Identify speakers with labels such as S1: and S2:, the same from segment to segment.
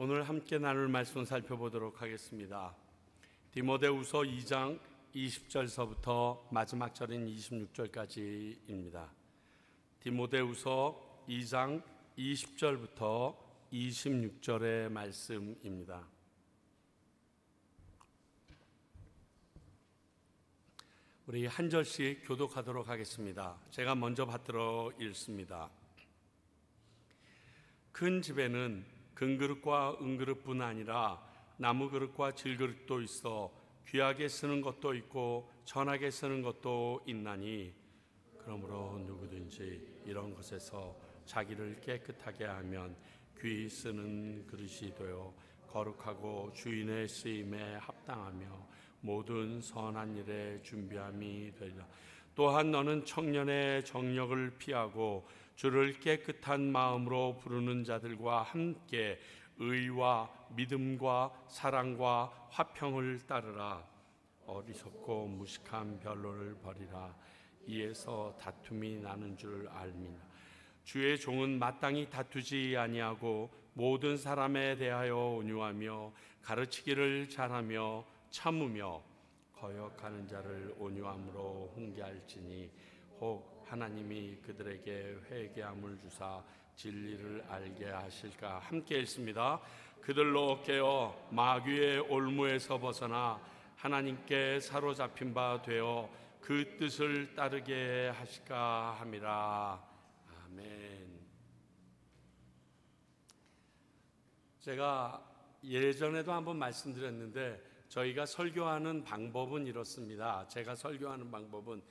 S1: 오늘 함께 나눌 말씀 살펴보도록 하겠습니다. 디모데후서 2장 20절서부터 마지막 절인 26절까지입니다. 디모데후서 2장 20절부터 26절의 말씀입니다. 우리 한 절씩 교독하도록 하겠습니다. 제가 먼저 받들어 읽습니다. 큰 집에는 금그릇과 은그릇뿐 아니라 나무그릇과 질그릇도 있어 귀하게 쓰는 것도 있고 천하게 쓰는 것도 있나니, 그러므로 누구든지 이런 것에서 자기를 깨끗하게 하면 귀히 쓰는 그릇이 되어 거룩하고 주인의 쓰임에 합당하며 모든 선한 일에 준비함이 되리라. 또한 너는 청년의 정력을 피하고 주를 깨끗한 마음으로 부르는 자들과 함께 의와 믿음과 사랑과 화평을 따르라. 어리석고 무식한 변론을 버리라. 이에서 다툼이 나는 줄 알미나. 주의 종은 마땅히 다투지 아니하고 모든 사람에 대하여 온유하며 가르치기를 잘하며 참으며 거역하는 자를 온유함으로 훈계할지니, 혹 하나님이 그들에게 회개함을 주사 진리를 알게 하실까. 함께 읽습니다. 그들로 깨어 마귀의 올무에서 벗어나 하나님께 사로잡힌 바 되어 그 뜻을 따르게 하실까 함이라. 아멘. 제가 예전에도 한번 말씀드렸는데, 저희가 설교하는 방법은 이렇습니다. 제가 설교하는 방법은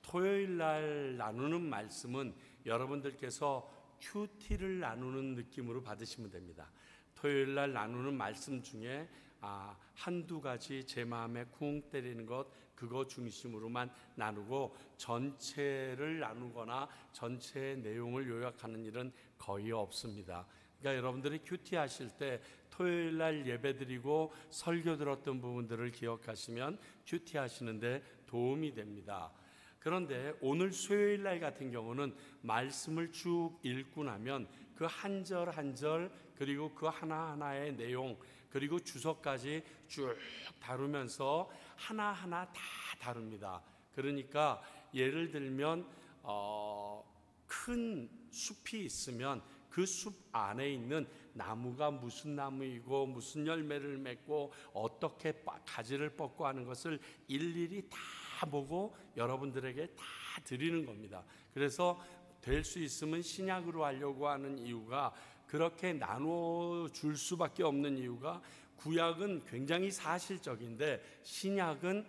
S1: 토요일 날 나누는 말씀은 여러분들께서 큐티를 나누는 느낌으로 받으시면 됩니다. 토요일 날 나누는 말씀 중에 한두 가지 제 마음에 쿵 때리는 것, 그거 중심으로만 나누고 전체를 나누거나 전체의 내용을 요약하는 일은 거의 없습니다. 그러니까 여러분들이 큐티 하실 때 토요일 날 예배 드리고 설교 들었던 부분들을 기억하시면 큐티 하시는데 도움이 됩니다. 그런데 오늘 수요일 날 같은 경우는 말씀을 쭉 읽고 나면 그 한 절 한 절, 그리고 그 하나하나의 내용, 그리고 주석까지 쭉 다루면서 하나하나 다 다룹니다. 그러니까 예를 들면 큰 숲이 있으면 그 숲 안에 있는 나무가 무슨 나무이고 무슨 열매를 맺고 어떻게 가지를 뻗고 하는 것을 일일이 다 보고 여러분들에게 다 드리는 겁니다. 그래서 될 수 있으면 신약으로 하려고 하는 이유가, 그렇게 나눠 줄 수밖에 없는 이유가, 구약은 굉장히 사실적인데 신약은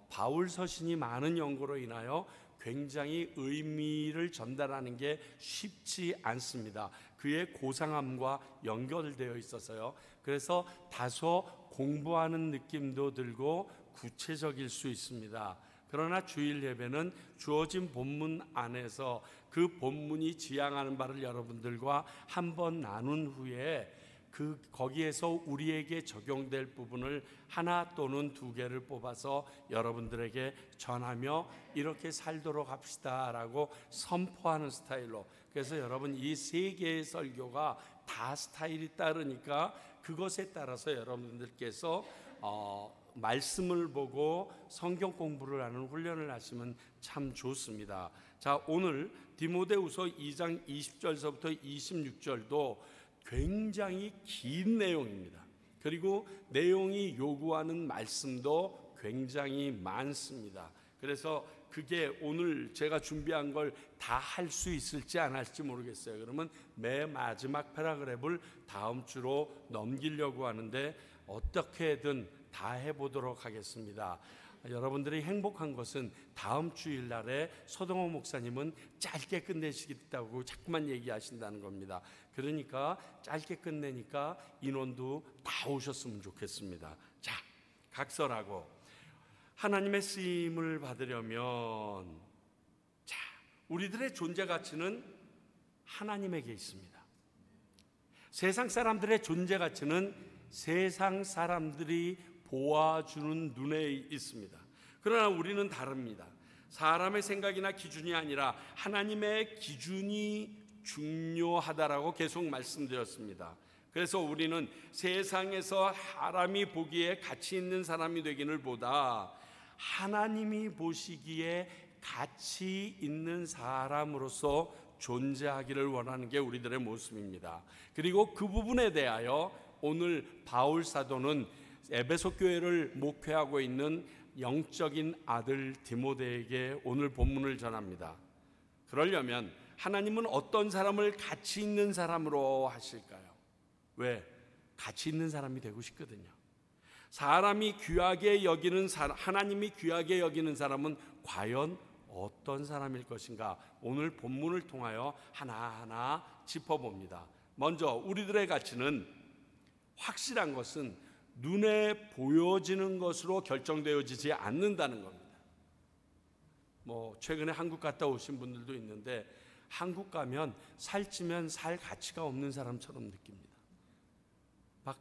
S1: 바울 서신이 많은 연고로 인하여 굉장히 의미를 전달하는 게 쉽지 않습니다. 그의 고상함과 연결되어 있어서요. 그래서 다소 공부하는 느낌도 들고 구체적일 수 있습니다. 그러나 주일 예배는 주어진 본문 안에서 그 본문이 지향하는 바를 여러분들과 한번 나눈 후에 거기에서 우리에게 적용될 부분을 하나 또는 두 개를 뽑아서 여러분들에게 전하며 이렇게 살도록 합시다라고 선포하는 스타일로. 그래서 여러분, 이 세 개의 설교가 다 스타일이 따르니까 그것에 따라서 여러분들께서 말씀을 보고 성경 공부를 하는 훈련을 하시면 참 좋습니다. 자, 오늘 디모데후서 2장 20절서부터 26절도 굉장히 긴 내용입니다. 그리고 내용이 요구하는 말씀도 굉장히 많습니다. 그래서 그게 오늘 제가 준비한 걸 다 할 수 있을지 안 할지 모르겠어요. 그러면 매 마지막 패러그래프를 다음 주로 넘기려고 하는데 어떻게든 다 해보도록 하겠습니다. 여러분들이 행복한 것은 다음 주일 날에 서동호 목사님은 짧게 끝내시겠다고 자꾸만 얘기하신다는 겁니다. 그러니까 짧게 끝내니까 인원도 다 오셨으면 좋겠습니다. 자, 각설하고 하나님의 쓰임을 받으려면, 자, 우리들의 존재 가치는 하나님에게 있습니다. 세상 사람들의 존재 가치는 세상 사람들이 보아주는 눈에 있습니다. 그러나 우리는 다릅니다. 사람의 생각이나 기준이 아니라 하나님의 기준이 중요하다라고 계속 말씀드렸습니다. 그래서 우리는 세상에서 사람이 보기에 가치 있는 사람이 되기를 보다 하나님이 보시기에 가치 있는 사람으로서 존재하기를 원하는 게 우리들의 모습입니다. 그리고 그 부분에 대하여 오늘 바울 사도는 에베소 교회를 목회하고 있는 영적인 아들 디모데에게 오늘 본문을 전합니다. 그러려면 하나님은 어떤 사람을 가치 있는 사람으로 하실까요? 왜? 가치 있는 사람이 되고 싶거든요. 사람이 귀하게 여기는 하나님이 귀하게 여기는 사람은 과연 어떤 사람일 것인가? 오늘 본문을 통하여 하나하나 짚어봅니다. 먼저 우리들의 가치는 확실한 것은 눈에 보여지는 것으로 결정되어지지 않는다는 겁니다. 최근에 한국 갔다 오신 분들도 있는데 한국 가면 살찌면 살 가치가 없는 사람처럼 느낍니다. 막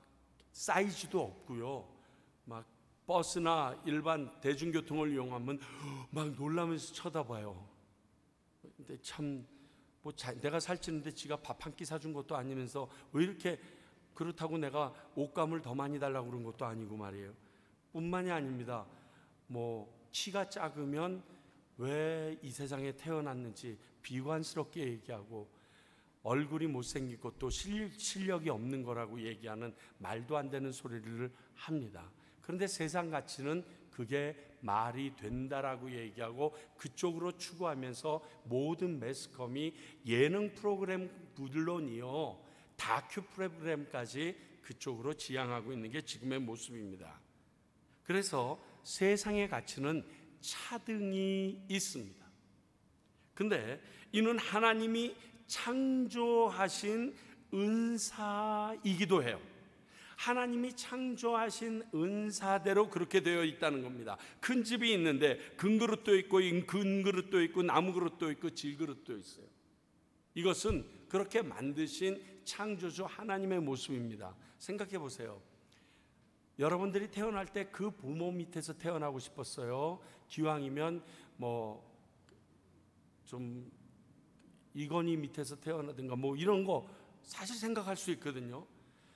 S1: 사이즈도 없고요. 막 버스나 일반 대중교통을 이용하면 막 놀라면서 쳐다봐요. 근데 참 내가 살찌는데 지가 밥 한 끼 사준 것도 아니면서 왜 이렇게, 그렇다고 내가 옷감을 더 많이 달라고 그런 것도 아니고 말이에요. 뿐만이 아닙니다. 키가 작으면 왜 이 세상에 태어났는지 비관스럽게 얘기하고, 얼굴이 못생기고 또 실력이 없는 거라고 얘기하는 말도 안 되는 소리를 합니다. 그런데 세상 가치는 그게 말이 된다라고 얘기하고 그쪽으로 추구하면서 모든 매스컴이 예능 프로그램 물론이요, 다큐 프로그램까지 그쪽으로 지향하고 있는 게 지금의 모습입니다. 그래서 세상의 가치는 차등이 있습니다. 근데 이는 하나님이 창조하신 은사이기도 해요. 하나님이 창조하신 은사대로 그렇게 되어 있다는 겁니다. 큰 집이 있는데 금그릇도 있고 금그릇도 있고 나무그릇도 있고 질그릇도 있어요. 이것은 그렇게 만드신 창조주 하나님의 모습입니다. 생각해 보세요. 여러분들이 태어날 때 그 부모 밑에서 태어나고 싶었어요? 기왕이면 좀 이건희 밑에서 태어나든가 이런 거 사실 생각할 수 있거든요.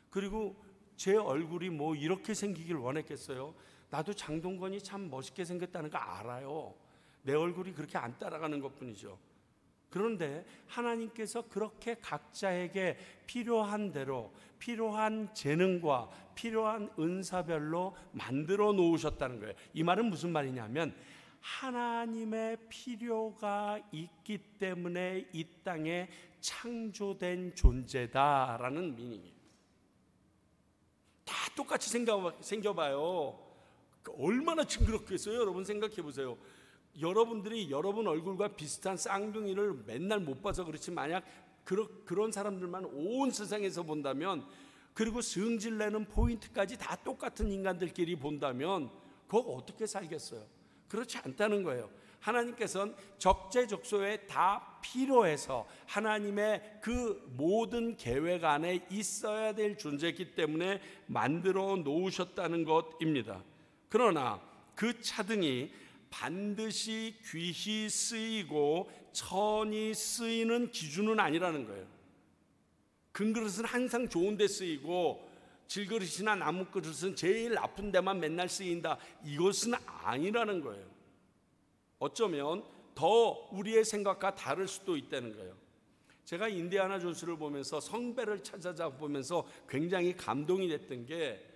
S1: 그리고 제 얼굴이 이렇게 생기길 원했겠어요? 나도 장동건이 참 멋있게 생겼다는 거 알아요. 내 얼굴이 그렇게 안 따라가는 것뿐이죠. 그런데 하나님께서 그렇게 각자에게 필요한 대로 필요한 재능과 필요한 은사별로 만들어 놓으셨다는 거예요. 이 말은 무슨 말이냐면 하나님의 필요가 있기 때문에 이 땅에 창조된 존재다라는 미닝이에요. 다 똑같이 생겨봐요. 얼마나 징그럽겠어요? 여러분 생각해 보세요. 여러분들이 여러분 얼굴과 비슷한 쌍둥이를 맨날 못 봐서 그렇지, 만약 그런 사람들만 온 세상에서 본다면, 그리고 성질내는 포인트까지 다 똑같은 인간들끼리 본다면 그거 어떻게 살겠어요? 그렇지 않다는 거예요. 하나님께서는 적재적소에 다 필요해서 하나님의 그 모든 계획 안에 있어야 될 존재이기 때문에 만들어 놓으셨다는 것입니다. 그러나 그 차등이 반드시 귀히 쓰이고 천히 쓰이는 기준은 아니라는 거예요. 금그릇은 항상 좋은 데 쓰이고 질그릇이나 나무그릇은 제일 나쁜 데만 맨날 쓰인다, 이것은 아니라는 거예요. 어쩌면 더 우리의 생각과 다를 수도 있다는 거예요. 제가 인디아나 존스를 보면서 성배를 찾아보면서 굉장히 감동이 됐던 게,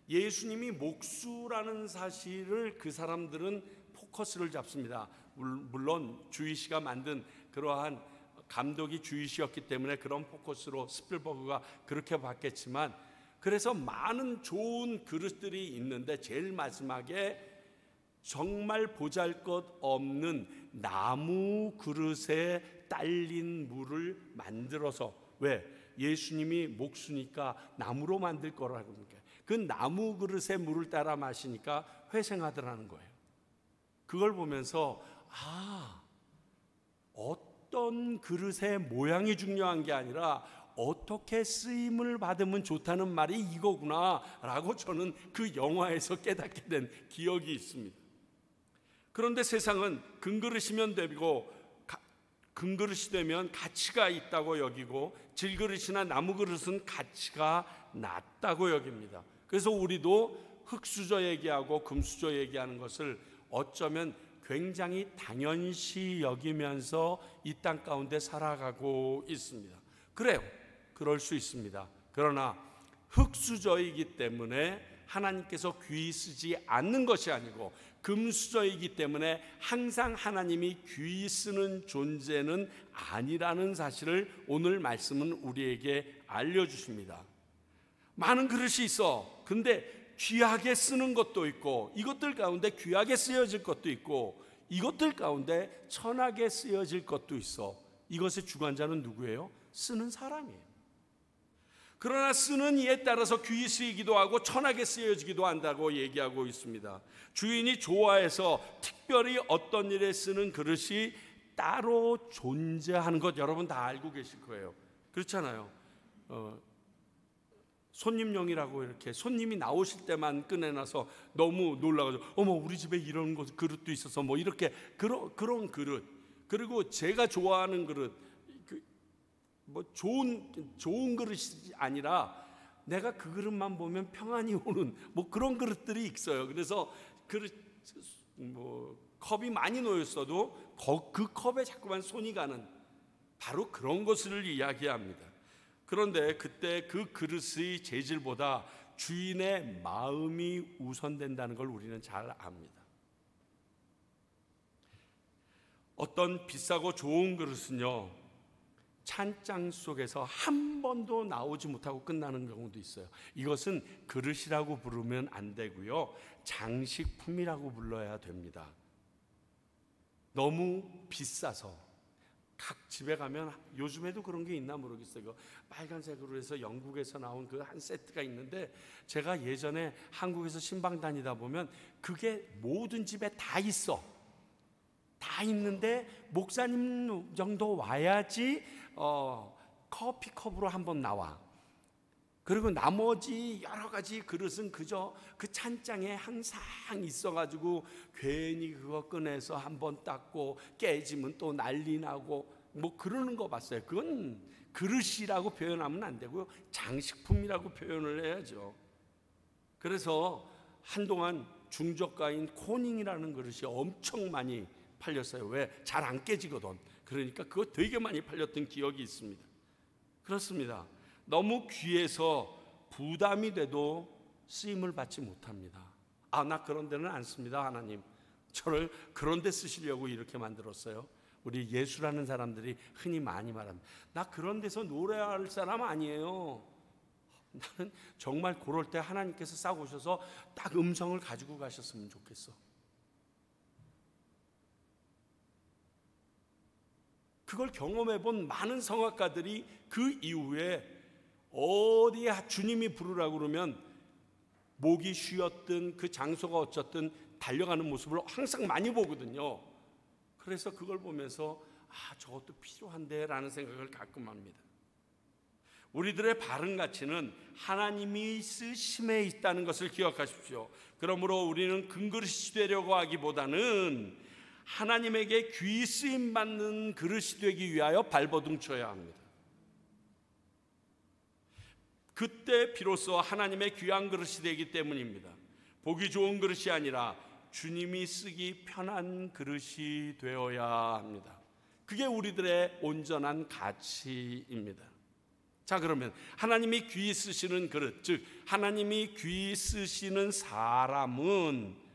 S1: 예수님이 목수라는 사실을 그 사람들은 포커스를 잡습니다. 물론 주이시가 만든 그러한 감독이 주이시였기 때문에 그런 포커스로 스필버그가 그렇게 봤겠지만, 그래서 많은 좋은 그릇들이 있는데 제일 마지막에 정말 보잘것없는 나무 그릇에 딸린 물을 만들어서, 왜? 예수님이 목수니까 나무로 만들 거라고 하니까 그 나무 그릇에 물을 따라 마시니까 회생하더라는 거예요. 그걸 보면서 어떤 그릇의 모양이 중요한 게 아니라 어떻게 쓰임을 받으면 좋다는 말이 이거구나 라고 저는 그 영화에서 깨닫게 된 기억이 있습니다. 그런데 세상은 금그릇이면 되고 금그릇이 되면 가치가 있다고 여기고 질그릇이나 나무 그릇은 가치가 낮다고 여깁니다. 그래서 우리도 흙수저 얘기하고 금수저 얘기하는 것을 어쩌면 굉장히 당연시 여기면서 이 땅 가운데 살아가고 있습니다. 그래요, 그럴 수 있습니다. 그러나 흙수저이기 때문에 하나님께서 귀히 쓰지 않는 것이 아니고 금수저이기 때문에 항상 하나님이 귀히 쓰는 존재는 아니라는 사실을 오늘 말씀은 우리에게 알려주십니다. 많은 그릇이 있어. 근데 귀하게 쓰는 것도 있고, 이것들 가운데 귀하게 쓰여질 것도 있고, 이것들 가운데 천하게 쓰여질 것도 있어. 이것의 주관자는 누구예요? 쓰는 사람이에요. 그러나 쓰는 이에 따라서 귀히 쓰이기도 하고 천하게 쓰여지기도 한다고 얘기하고 있습니다. 주인이 좋아해서 특별히 어떤 일에 쓰는 그릇이 따로 존재하는 것 여러분 다 알고 계실 거예요. 그렇잖아요. 손님용이라고 이렇게 손님이 나오실 때만 꺼내놔서 너무 놀라가지고 어머 우리 집에 이런 그릇도 있어서 뭐 이렇게 그런 그릇, 그리고 제가 좋아하는 그릇, 뭐 좋은 그릇이 아니라 내가 그 그릇만 보면 평안이 오는 뭐 그런 그릇들이 있어요. 그래서 컵이 많이 놓였어도 그 컵에 자꾸만 손이 가는 바로 그런 것을 이야기합니다. 그런데 그때 그 그릇의 재질보다 주인의 마음이 우선된다는 걸 우리는 잘 압니다. 어떤 비싸고 좋은 그릇은요, 찬장 속에서 한 번도 나오지 못하고 끝나는 경우도 있어요. 이것은 그릇이라고 부르면 안 되고요, 장식품이라고 불러야 됩니다. 너무 비싸서 각 집에 가면, 요즘에도 그런 게 있나 모르겠어요. 빨간색으로 해서 영국에서 나온 그 한 세트가 있는데, 제가 예전에 한국에서 신방 다니다 보면 그게 모든 집에 다 있어. 다 있는데 목사님 정도 와야지 커피컵으로 한번 나와. 그리고 나머지 여러 가지 그릇은 그저 그 찬장에 항상 있어가지고 괜히 그거 꺼내서 한번 닦고 깨지면 또 난리 나고 뭐 그러는 거 봤어요. 그건 그릇이라고 표현하면 안 되고요, 장식품이라고 표현을 해야죠. 그래서 한동안 중저가인 코닝이라는 그릇이 엄청 많이 팔렸어요. 왜? 잘 안 깨지거든. 그러니까 그거 되게 많이 팔렸던 기억이 있습니다. 그렇습니다. 너무 귀해서 부담이 돼도 쓰임을 받지 못합니다. 나 그런 데는 안 씁니다. 하나님 저를 그런 데 쓰시려고 이렇게 만들었어요. 우리 예수라는 사람들이 흔히 많이 말합니다. 나 그런 데서 노래할 사람 아니에요. 나는 정말 그럴 때 하나님께서 싹 오셔서 딱 음성을 가지고 가셨으면 좋겠어. 그걸 경험해 본 많은 성악가들이 그 이후에 어디에 주님이 부르라고 그러면 목이 쉬었든 그 장소가 어쨌든 달려가는 모습을 항상 많이 보거든요. 그래서 그걸 보면서 저것도 필요한데 라는 생각을 가끔 합니다. 우리들의 바른 가치는 하나님이 쓰심에 있다는 것을 기억하십시오. 그러므로 우리는 금그릇이 되려고 하기보다는 하나님에게 귀히 쓰임 받는 그릇이 되기 위하여 발버둥쳐야 합니다. 그때 비로소 하나님의 귀한 그릇이 되기 때문입니다. 보기 좋은 그릇이 아니라 주님이 쓰기 편한 그릇이 되어야 합니다. 그게 우리들의 온전한 가치입니다. 자, 그러면 하나님이 귀히 쓰시는 그릇, 즉 하나님이 귀히 쓰시는 사람은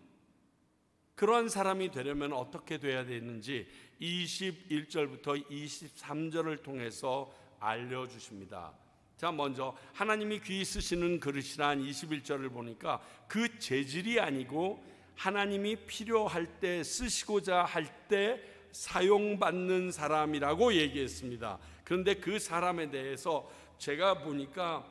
S1: 그러한 사람이 되려면 어떻게 돼야 되는지 21절부터 23절을 통해서 알려주십니다. 자, 먼저 하나님이 귀히 쓰시는 그릇이란 21절을 보니까 그 재질이 아니고 하나님이 필요할 때 쓰시고자 할 때 사용받는 사람이라고 얘기했습니다. 그런데 그 사람에 대해서 제가 보니까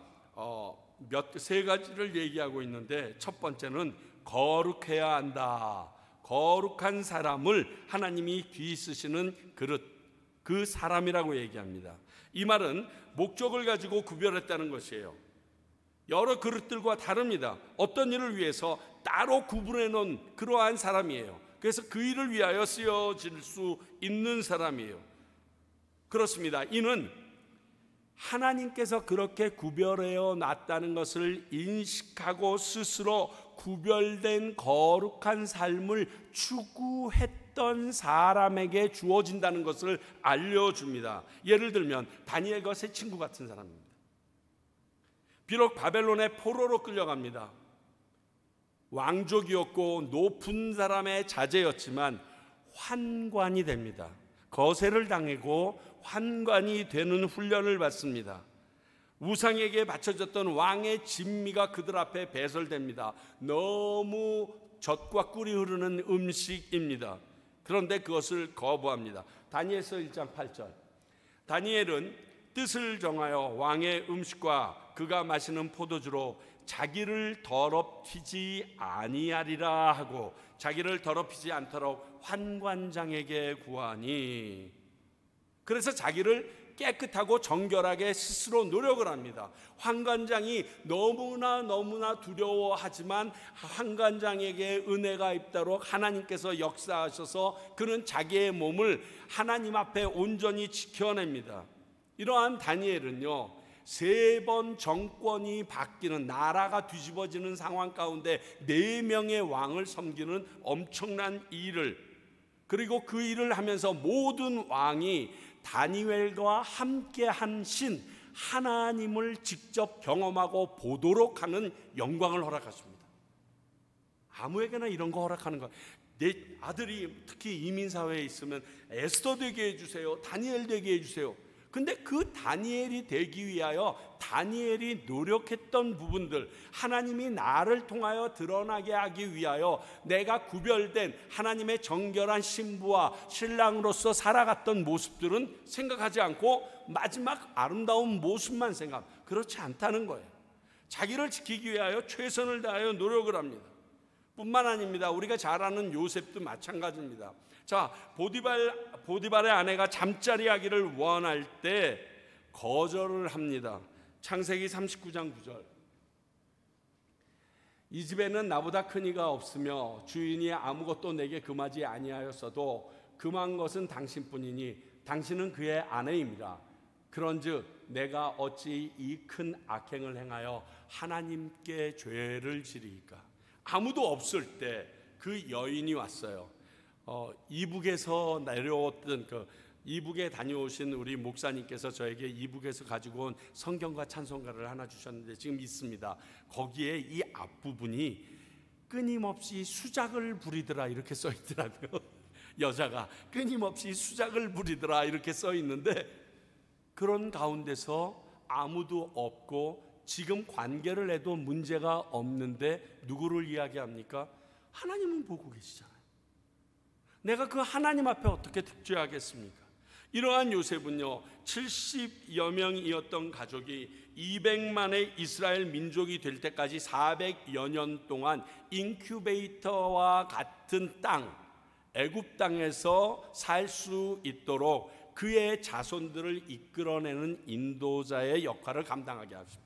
S1: 세 가지를 얘기하고 있는데, 첫 번째는 거룩해야 한다. 거룩한 사람을 하나님이 귀히 쓰시는 그릇, 그 사람이라고 얘기합니다. 이 말은 목적을 가지고 구별했다는 것이에요. 여러 그릇들과 다릅니다. 어떤 일을 위해서 따로 구분해 놓은 그러한 사람이에요. 그래서 그 일을 위하여 쓰여질 수 있는 사람이에요. 그렇습니다. 이는 하나님께서 그렇게 구별하여 놨다는 것을 인식하고 스스로 구별된 거룩한 삶을 추구했던 사람에게 주어진다는 것을 알려줍니다. 예를 들면 다니엘과 세 친구 같은 사람입니다. 비록 바벨론의 포로로 끌려갑니다. 왕족이었고 높은 사람의 자제였지만 환관이 됩니다. 거세를 당하고 환관이 되는 훈련을 받습니다. 우상에게 바쳐졌던 왕의 진미가 그들 앞에 배설됩니다. 너무 젖과 꿀이 흐르는 음식입니다. 그런데 그것을 거부합니다. 다니엘서 1장 8절. 다니엘은 뜻을 정하여 왕의 음식과 그가 마시는 포도주로 자기를 더럽히지 아니하리라 하고 자기를 더럽히지 않도록 환관장에게 구하니, 그래서 자기를 깨끗하고 정결하게 스스로 노력을 합니다. 환관장이 너무나 두려워하지만 환관장에게 은혜가 있도록 하나님께서 역사하셔서 그는 자기의 몸을 하나님 앞에 온전히 지켜냅니다. 이러한 다니엘은요, 3번 정권이 바뀌는, 나라가 뒤집어지는 상황 가운데 4명의 왕을 섬기는 엄청난 일을, 그리고 그 일을 하면서 모든 왕이 다니엘과 함께 한 신 하나님을 직접 경험하고 보도록 하는 영광을 허락하십니다. 아무에게나 이런 거 허락하는 거. 내 아들이 특히 이민사회에 있으면 에스더 되게 해주세요, 다니엘 되게 해주세요. 근데 그 다니엘이 되기 위하여 다니엘이 노력했던 부분들, 하나님이 나를 통하여 드러나게 하기 위하여 내가 구별된 하나님의 정결한 신부와 신랑으로서 살아갔던 모습들은 생각하지 않고 마지막 아름다운 모습만 생각. 그렇지 않다는 거예요. 자기를 지키기 위하여 최선을 다하여 노력을 합니다. 뿐만 아닙니다. 우리가 잘 아는 요셉도 마찬가지입니다. 자, 보디발의 아내가 잠자리 하기를 원할 때 거절을 합니다. 창세기 39장 9절. 이 집에는 나보다 큰 이가 없으며 주인이 아무것도 내게 금하지 아니하였어도 금한 것은 당신뿐이니 당신은 그의 아내입니다. 그런즉 내가 어찌 이 큰 악행을 행하여 하나님께 죄를 지리이까. 아무도 없을 때 그 여인이 왔어요. 이북에서 내려왔던 이북에 다녀오신 우리 목사님께서 저에게 이북에서 가지고 온 성경과 찬송가를 하나 주셨는데 지금 있습니다. 거기에 이 앞부분이 끊임없이 수작을 부리더라 이렇게 써 있더라고요. 여자가 끊임없이 수작을 부리더라 이렇게 써 있는데, 그런 가운데서 아무도 없고 지금 관계를 해도 문제가 없는데 누구를 이야기합니까? 하나님은 보고 계시잖아요. 내가 그 하나님 앞에 어떻게 득죄하겠습니까? 이러한 요셉은요, 70여 명이었던 가족이 200만의 이스라엘 민족이 될 때까지 400여 년 동안 인큐베이터와 같은 땅, 애굽 땅에서 살 수 있도록 그의 자손들을 이끌어내는 인도자의 역할을 감당하게 하십니다.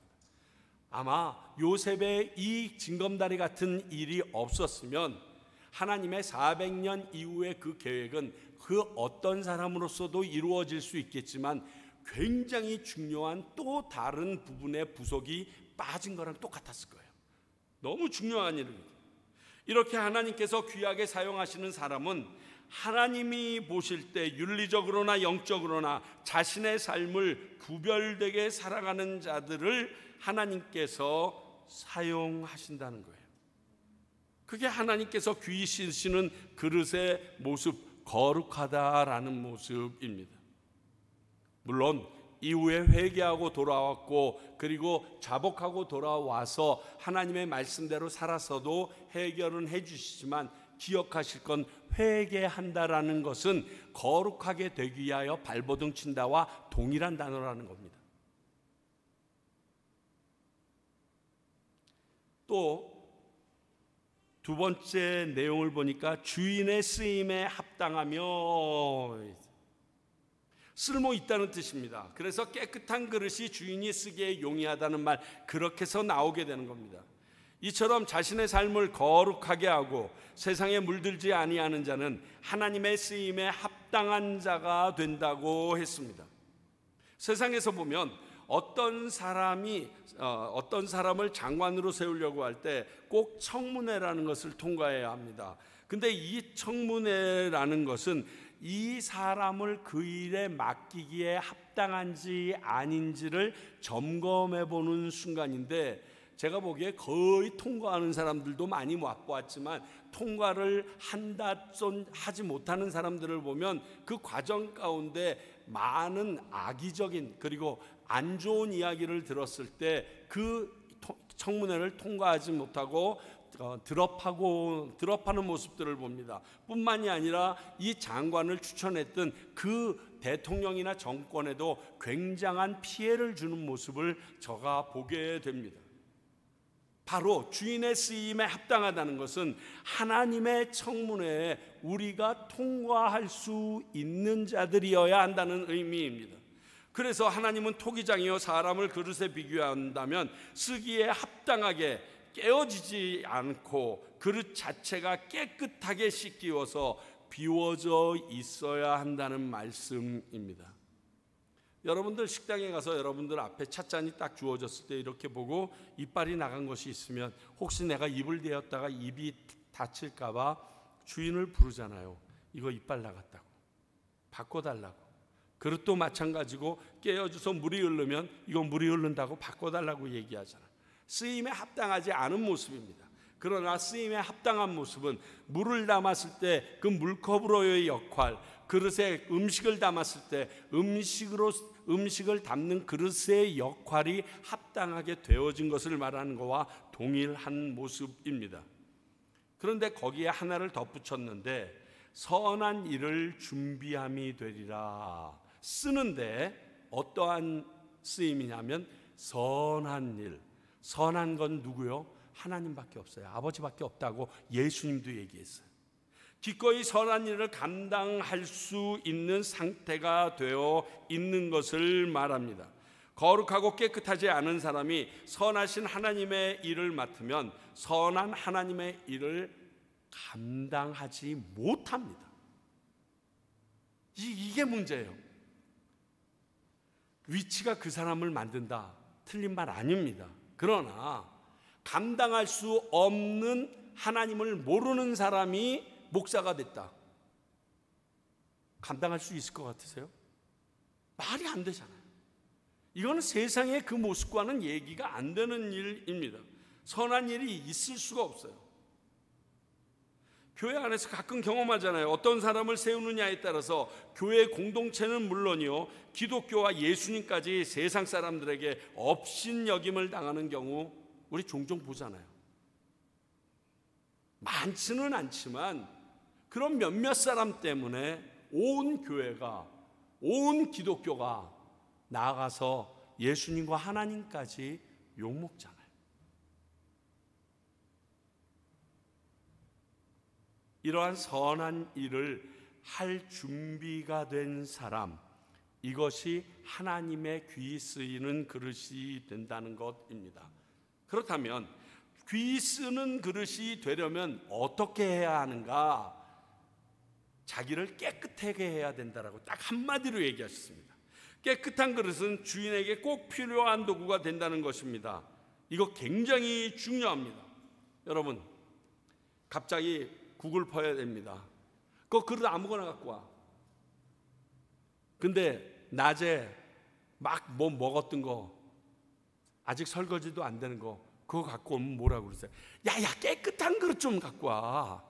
S1: 아마 요셉의 이 징검다리 같은 일이 없었으면 하나님의 400년 이후의 그 계획은 그 어떤 사람으로서도 이루어질 수 있겠지만 굉장히 중요한 또 다른 부분의 부속이 빠진 거랑 똑같았을 거예요. 너무 중요한 일입니다. 이렇게 하나님께서 귀하게 사용하시는 사람은 하나님이 보실 때 윤리적으로나 영적으로나 자신의 삶을 구별되게 살아가는 자들을 하나님께서 사용하신다는 거예요. 그게 하나님께서 귀시시는 그릇의 모습, 거룩하다라는 모습입니다. 물론 이후에 회개하고 돌아왔고 그리고 자복하고 돌아와서 하나님의 말씀대로 살아서도 해결은 해주시지만 기억하실 건 회개한다라는 것은 거룩하게 되기 위하여 발버둥 친다와 동일한 단어라는 겁니다. 또 두 번째 내용을 보니까 주인의 쓰임에 합당하며, 쓸모 있다는 뜻입니다. 그래서 깨끗한 그릇이 주인이 쓰기에 용이하다는 말, 그렇게 해서 나오게 되는 겁니다. 이처럼 자신의 삶을 거룩하게 하고 세상에 물들지 아니하는 자는 하나님의 쓰임에 합당한 자가 된다고 했습니다. 세상에서 보면 어떤 사람을 장관으로 세우려고 할 때 꼭 청문회라는 것을 통과해야 합니다. 근데 이 청문회라는 것은 이 사람을 그 일에 맡기기에 합당한지 아닌지를 점검해 보는 순간인데, 제가 보기에 거의 통과하는 사람들도 많이 맛보았지만 통과를 하지 못하는 사람들을 보면 그 과정 가운데 많은 악의적인 그리고 안 좋은 이야기를 들었을 때 그 청문회를 통과하지 못하고 드롭하는 모습들을 봅니다. 뿐만이 아니라 이 장관을 추천했던 그 대통령이나 정권에도 굉장한 피해를 주는 모습을 제가 보게 됩니다. 바로 주인의 쓰임에 합당하다는 것은 하나님의 청문회에 우리가 통과할 수 있는 자들이어야 한다는 의미입니다. 그래서 하나님은 토기장이요 사람을 그릇에 비교한다면 쓰기에 합당하게 깨어지지 않고 그릇 자체가 깨끗하게 씻기워서 비워져 있어야 한다는 말씀입니다. 여러분들 식당에 가서 여러분들 앞에 찻잔이 딱 주어졌을 때 이렇게 보고 이빨이 나간 것이 있으면 혹시 내가 입을 대었다가 입이 다칠까 봐 주인을 부르잖아요. 이거 이빨 나갔다고, 바꿔달라고. 그릇도 마찬가지고 깨어져서 물이 흐르면 이거 물이 흐른다고 바꿔달라고 얘기하잖아요. 쓰임에 합당하지 않은 모습입니다. 그러나 쓰임에 합당한 모습은 물을 담았을 때 그 물컵으로의 역할, 그릇에 음식을 담았을 때 음식을 담는 그릇의 역할이 합당하게 되어진 것을 말하는 것과 동일한 모습입니다. 그런데 거기에 하나를 덧붙였는데 선한 일을 준비함이 되리라. 쓰는데 어떠한 쓰임이냐면 선한 일. 선한 건 누구요? 하나님밖에 없어요. 아버지밖에 없다고 예수님도 얘기했어요. 기꺼이 선한 일을 감당할 수 있는 상태가 되어 있는 것을 말합니다. 거룩하고 깨끗하지 않은 사람이 선하신 하나님의 일을 맡으면 선한 하나님의 일을 감당하지 못합니다. 이게 문제예요. 위치가 그 사람을 만든다, 틀린 말 아닙니다. 그러나 감당할 수 없는 하나님을 모르는 사람이 목사가 됐다. 감당할 수 있을 것 같으세요? 말이 안 되잖아요. 이거는 세상의 그 모습과는 얘기가 안 되는 일입니다. 선한 일이 있을 수가 없어요. 교회 안에서 가끔 경험하잖아요. 어떤 사람을 세우느냐에 따라서 교회 공동체는 물론이요, 기독교와 예수님까지 세상 사람들에게 업신여김을 당하는 경우 우리 종종 보잖아요. 많지는 않지만 그런 몇몇 사람 때문에 온 교회가, 온 기독교가 나아가서 예수님과 하나님까지 욕먹잖아요. 이러한 선한 일을 할 준비가 된 사람, 이것이 하나님의 귀 쓰이는 그릇이 된다는 것입니다. 그렇다면 귀 쓰는 그릇이 되려면 어떻게 해야 하는가? 자기를 깨끗하게 해야 된다라고 딱 한마디로 얘기하셨습니다. 깨끗한 그릇은 주인에게 꼭 필요한 도구가 된다는 것입니다. 이거 굉장히 중요합니다. 여러분, 갑자기 국을 퍼야 됩니다. 그 그릇 아무거나 갖고 와. 근데 낮에 막 뭐 먹었던 거, 아직 설거지도 안 되는 거, 그거 갖고 오면 뭐라고 그러세요? 야야, 깨끗한 그릇 좀 갖고 와.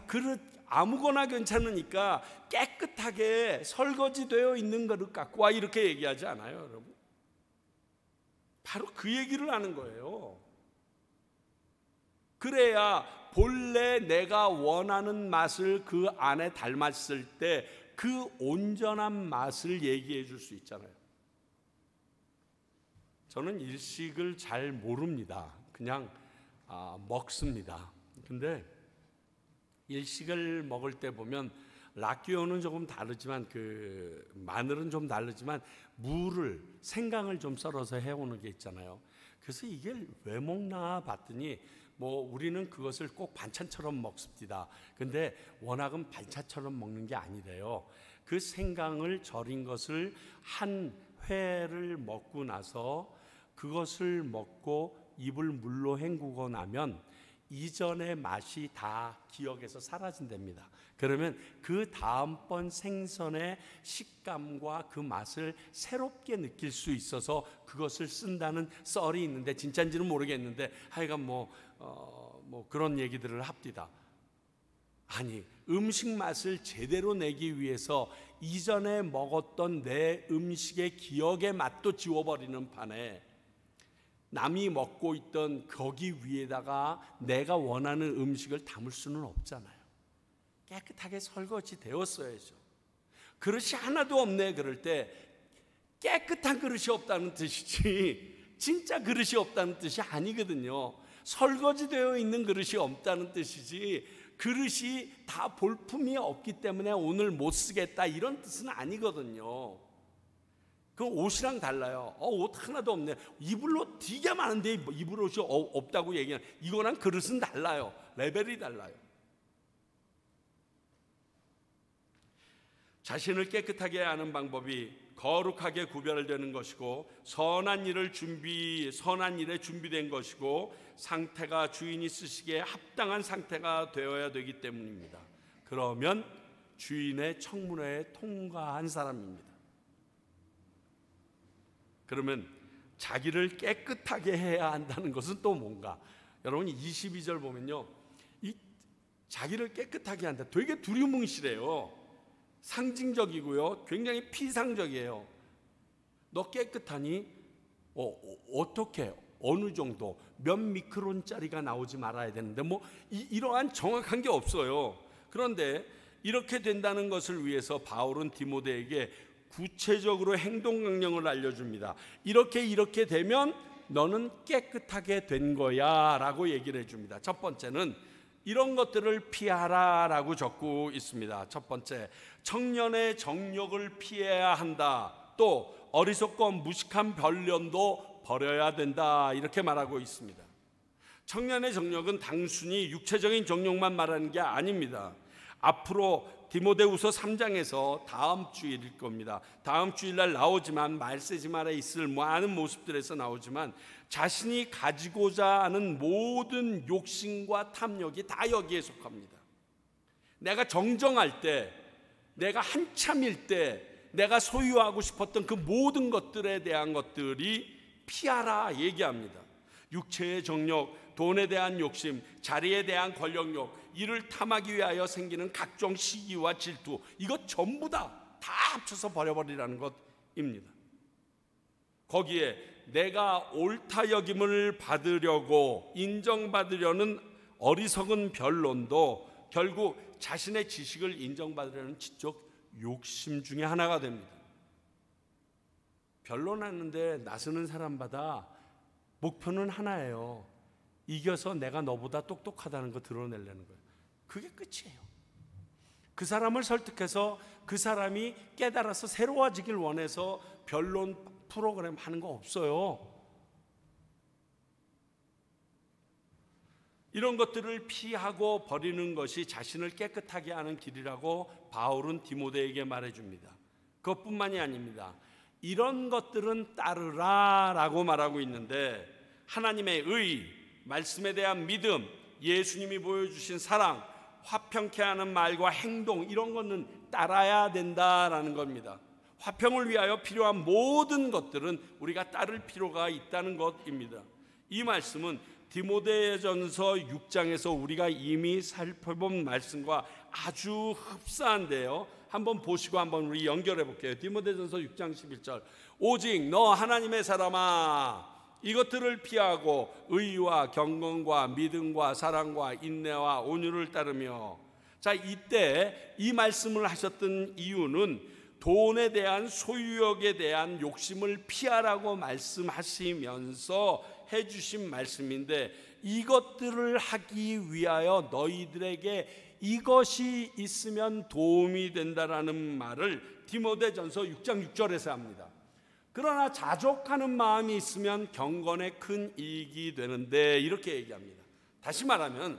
S1: 그릇 아무거나 괜찮으니까 깨끗하게 설거지되어 있는 그릇 갖고 와, 이렇게 얘기하지 않아요, 여러분? 바로 그 얘기를 하는 거예요. 그래야 본래 내가 원하는 맛을 그 안에 닮았을 때 그 온전한 맛을 얘기해 줄 수 있잖아요. 저는 일식을 잘 모릅니다. 그냥 먹습니다. 근데 일식을 먹을 때 보면 라끼오는 조금 다르지만 그 마늘은 좀 다르지만 생강을 좀 썰어서 해오는 게 있잖아요. 그래서 이게 왜 먹나 봤더니 우리는 그것을 꼭 반찬처럼 먹습니다. 근데 워낙은 반찬처럼 먹는 게 아니래요. 그 생강을 절인 것을 한 회를 먹고 나서 그것을 먹고 입을 물로 헹구고 나면 이전의 맛이 다 기억에서 사라진답니다. 그러면 그 다음번 생선의 식감과 그 맛을 새롭게 느낄 수 있어서 그것을 쓴다는 썰이 있는데 진짜인지는 모르겠는데 하여간 뭐 그런 얘기들을 합디다. 아니, 음식 맛을 제대로 내기 위해서 이전에 먹었던 내 음식의 기억의 맛도 지워버리는 판에 남이 먹고 있던 거기 위에다가 내가 원하는 음식을 담을 수는 없잖아요. 깨끗하게 설거지 되었어야죠. 그릇이 하나도 없네 그럴 때 깨끗한 그릇이 없다는 뜻이지 진짜 그릇이 없다는 뜻이 아니거든요. 설거지 되어 있는 그릇이 없다는 뜻이지 그릇이 다 볼품이 없기 때문에 오늘 못 쓰겠다 이런 뜻은 아니거든요. 그 옷이랑 달라요. 옷 하나도 없네. 입을 옷 되게 많은데 입을 옷이 없다고 얘기하는 이거랑 그릇은 달라요. 레벨이 달라요. 자신을 깨끗하게 하는 방법이 거룩하게 구별되는 것이고 선한 일에 준비된 것이고 상태가 주인이 쓰시기에 합당한 상태가 되어야 되기 때문입니다. 그러면 주인의 청문회에 통과한 사람입니다. 그러면 자기를 깨끗하게 해야 한다는 것은 또 뭔가? 여러분 22절 보면요, 이 자기를 깨끗하게 한다 되게 두리뭉실해요. 상징적이고요, 굉장히 피상적이에요. 너 깨끗하니? 어떻게? 어느 정도? 몇 미크론짜리가 나오지 말아야 되는데 이러한 정확한 게 없어요. 그런데 이렇게 된다는 것을 위해서 바울은 디모데에게 구체적으로 행동 강령을 알려줍니다. 이렇게 되면 너는 깨끗하게 된 거야 라고 얘기를 해줍니다. 첫 번째는 이런 것들을 피하라 라고 적고 있습니다. 첫 번째, 청년의 정욕을 피해야 한다. 또 어리석고 무식한 변론도 버려야 된다 이렇게 말하고 있습니다. 청년의 정욕은 단순히 육체적인 정욕만 말하는 게 아닙니다. 앞으로 디모데후서 3장에서 다음 주일일 겁니다. 다음 주일날 나오지만 말세지말에 있을 많은 모습들에서 나오지만 자신이 가지고자 하는 모든 욕심과 탐욕이 다 여기에 속합니다. 내가 정정할 때, 내가 한참일 때 내가 소유하고 싶었던 그 모든 것들에 대한 것들이 피하라 얘기합니다. 육체의 정욕, 돈에 대한 욕심, 자리에 대한 권력욕, 이를 탐하기 위하여 생기는 각종 시기와 질투, 이것 전부 다 합쳐서 버려버리라는 것입니다. 거기에 내가 옳다 여김을 받으려고 인정받으려는 어리석은 변론도 결국 자신의 지식을 인정받으려는 지적 욕심 중에 하나가 됩니다. 변론하는데 나서는 사람마다 목표는 하나예요. 이겨서 내가 너보다 똑똑하다는 거 드러내려는 거예요. 그게 끝이에요. 그 사람을 설득해서 그 사람이 깨달아서 새로워지길 원해서 변론 프로그램 하는 거 없어요. 이런 것들을 피하고 버리는 것이 자신을 깨끗하게 하는 길이라고 바울은 디모데에게 말해줍니다. 그것뿐만이 아닙니다. 이런 것들은 따르라 라고 말하고 있는데 하나님의 의, 말씀에 대한 믿음, 예수님이 보여주신 사랑, 화평케 하는 말과 행동, 이런 거는 따라야 된다라는 겁니다. 화평을 위하여 필요한 모든 것들은 우리가 따를 필요가 있다는 것입니다. 이 말씀은 디모데전서 6장에서 우리가 이미 살펴본 말씀과 아주 흡사한데요. 한번 보시고 한번 우리 연결해 볼게요. 디모데전서 6장 11절, 오직 너 하나님의 사람아 이것들을 피하고 의와 경건과 믿음과 사랑과 인내와 온유를 따르며. 자, 이때 이 말씀을 하셨던 이유는 돈에 대한 소유욕에 대한 욕심을 피하라고 말씀하시면서 해주신 말씀인데, 이것들을 하기 위하여 너희들에게 이것이 있으면 도움이 된다라는 말을 디모데전서 6장 6절에서 합니다. 그러나 자족하는 마음이 있으면 경건에 큰 이익이 되는데, 이렇게 얘기합니다. 다시 말하면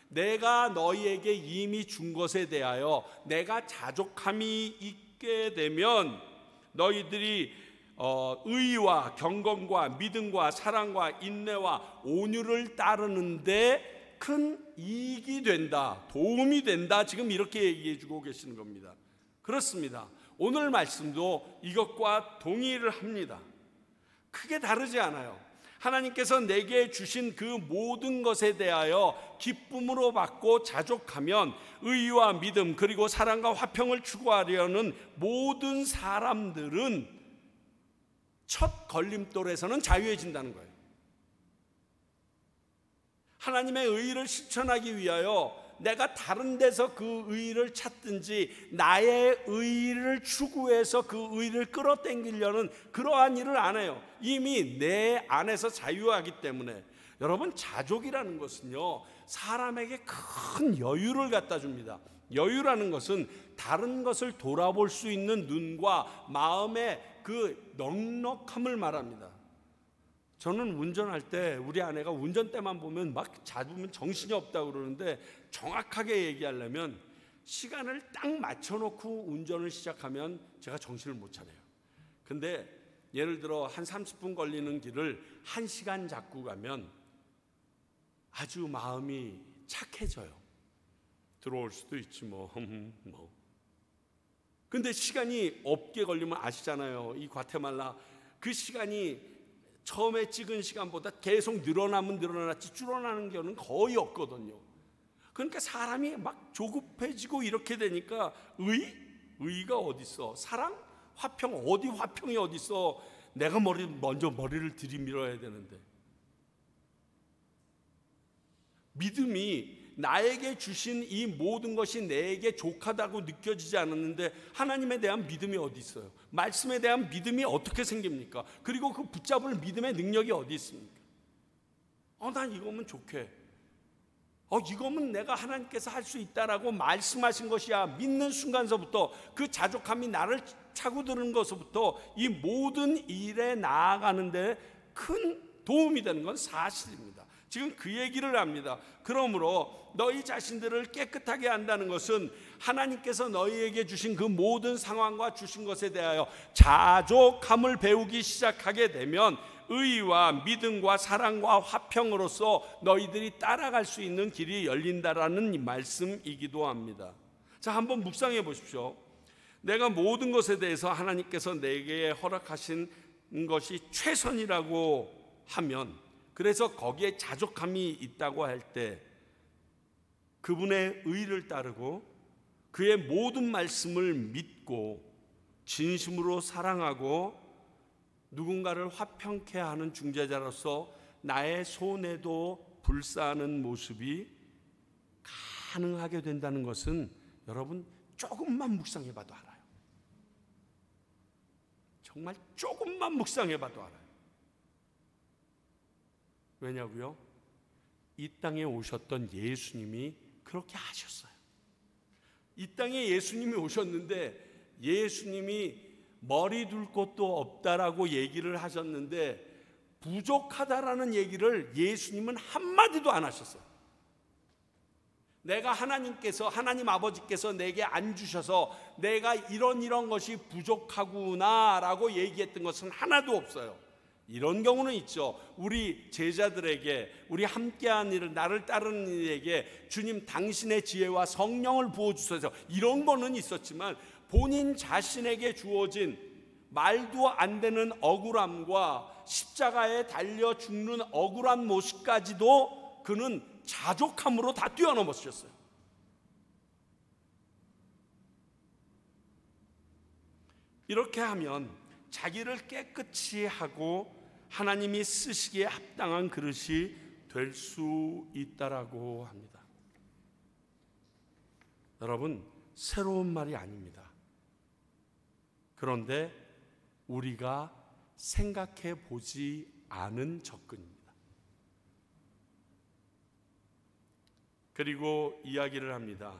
S1: 내가 너희에게 이미 준 것에 대하여 내가 자족함이 있게 되면 너희들이 의와 경건과 믿음과 사랑과 인내와 온유를 따르는데 큰 이익이 된다, 도움이 된다. 지금 이렇게 얘기해 주고 계시는 겁니다. 그렇습니다. 오늘 말씀도 이것과 동의를 합니다. 크게 다르지 않아요. 하나님께서 내게 주신 그 모든 것에 대하여 기쁨으로 받고 자족하면 의와 믿음 그리고 사랑과 화평을 추구하려는 모든 사람들은 첫 걸림돌에서는 자유해진다는 거예요. 하나님의 의를 실천하기 위하여 내가 다른 데서 그 의를 찾든지 나의 의를 추구해서 그 의를 끌어당기려는 그러한 일을 안 해요. 이미 내 안에서 자유하기 때문에. 여러분, 자족이라는 것은요, 사람에게 큰 여유를 갖다 줍니다. 여유라는 것은 다른 것을 돌아볼 수 있는 눈과 마음의 그 넉넉함을 말합니다. 저는 운전할 때 우리 아내가 운전대만 보면 막 잡으면 정신이 없다고 그러는데, 정확하게 얘기하려면 시간을 딱 맞춰놓고 운전을 시작하면 제가 정신을 못 차려요. 근데 예를 들어 한 30분 걸리는 길을 1시간 잡고 가면 아주 마음이 착해져요. 들어올 수도 있지 뭐. 근데 시간이 없게 걸리면 아시잖아요. 이 과테말라 그 시간이 처음에 찍은 시간보다 계속 늘어나면 늘어났지 줄어나는 경우는 거의 없거든요. 그러니까 사람이 막 조급해지고 이렇게 되니까 의가 어디 있어? 사랑? 화평? 어디 화평이 어디 있어? 내가 먼저 머리를 들이밀어야 되는데. 믿음이 나에게 주신 이 모든 것이 내게 족하다고 느껴지지 않았는데 하나님에 대한 믿음이 어디 있어요? 말씀에 대한 믿음이 어떻게 생깁니까? 그리고 그 붙잡을 믿음의 능력이 어디 있습니까? 난 이거면 좋게, 이거면 내가 하나님께서 할 수 있다라고 말씀하신 것이야. 믿는 순간서부터 그 자족함이 나를 차고 드는 것부터 이 모든 일에 나아가는데 큰 도움이 되는 건 사실입니다. 지금 그 얘기를 합니다. 그러므로 너희 자신들을 깨끗하게 한다는 것은 하나님께서 너희에게 주신 그 모든 상황과 주신 것에 대하여 자족함을 배우기 시작하게 되면 의와 믿음과 사랑과 화평으로서 너희들이 따라갈 수 있는 길이 열린다라는 말씀이기도 합니다. 자, 한번 묵상해 보십시오. 내가 모든 것에 대해서 하나님께서 내게 허락하신 것이 최선이라고 하면, 그래서 거기에 자족함이 있다고 할 때 그분의 의를 따르고 그의 모든 말씀을 믿고 진심으로 사랑하고 누군가를 화평케 하는 중재자로서 나의 손에도 불사하는 모습이 가능하게 된다는 것은 여러분 조금만 묵상해봐도 알아요. 정말 조금만 묵상해봐도 알아요. 왜냐고요? 이 땅에 오셨던 예수님이 그렇게 하셨어요. 이 땅에 예수님이 오셨는데 예수님이 머리 둘 곳도 없다라고 얘기를 하셨는데 부족하다라는 얘기를 예수님은 한마디도 안 하셨어요. 내가 하나님 아버지께서 내게 안 주셔서 내가 이런 것이 부족하구나라고 얘기했던 것은 하나도 없어요. 이런 경우는 있죠. 우리 제자들에게, 우리 함께한 일을 나를 따르는 이에게 주님 당신의 지혜와 성령을 부어주셔서 이런 거는 있었지만 본인 자신에게 주어진 말도 안 되는 억울함과 십자가에 달려 죽는 억울한 모습까지도 그는 자족함으로 다 뛰어넘으셨어요. 이렇게 하면 자기를 깨끗이 하고 하나님이 쓰시기에 합당한 그릇이 될 수 있다라고 합니다. 여러분, 새로운 말이 아닙니다. 그런데 우리가 생각해 보지 않은 접근입니다. 그리고 이야기를 합니다.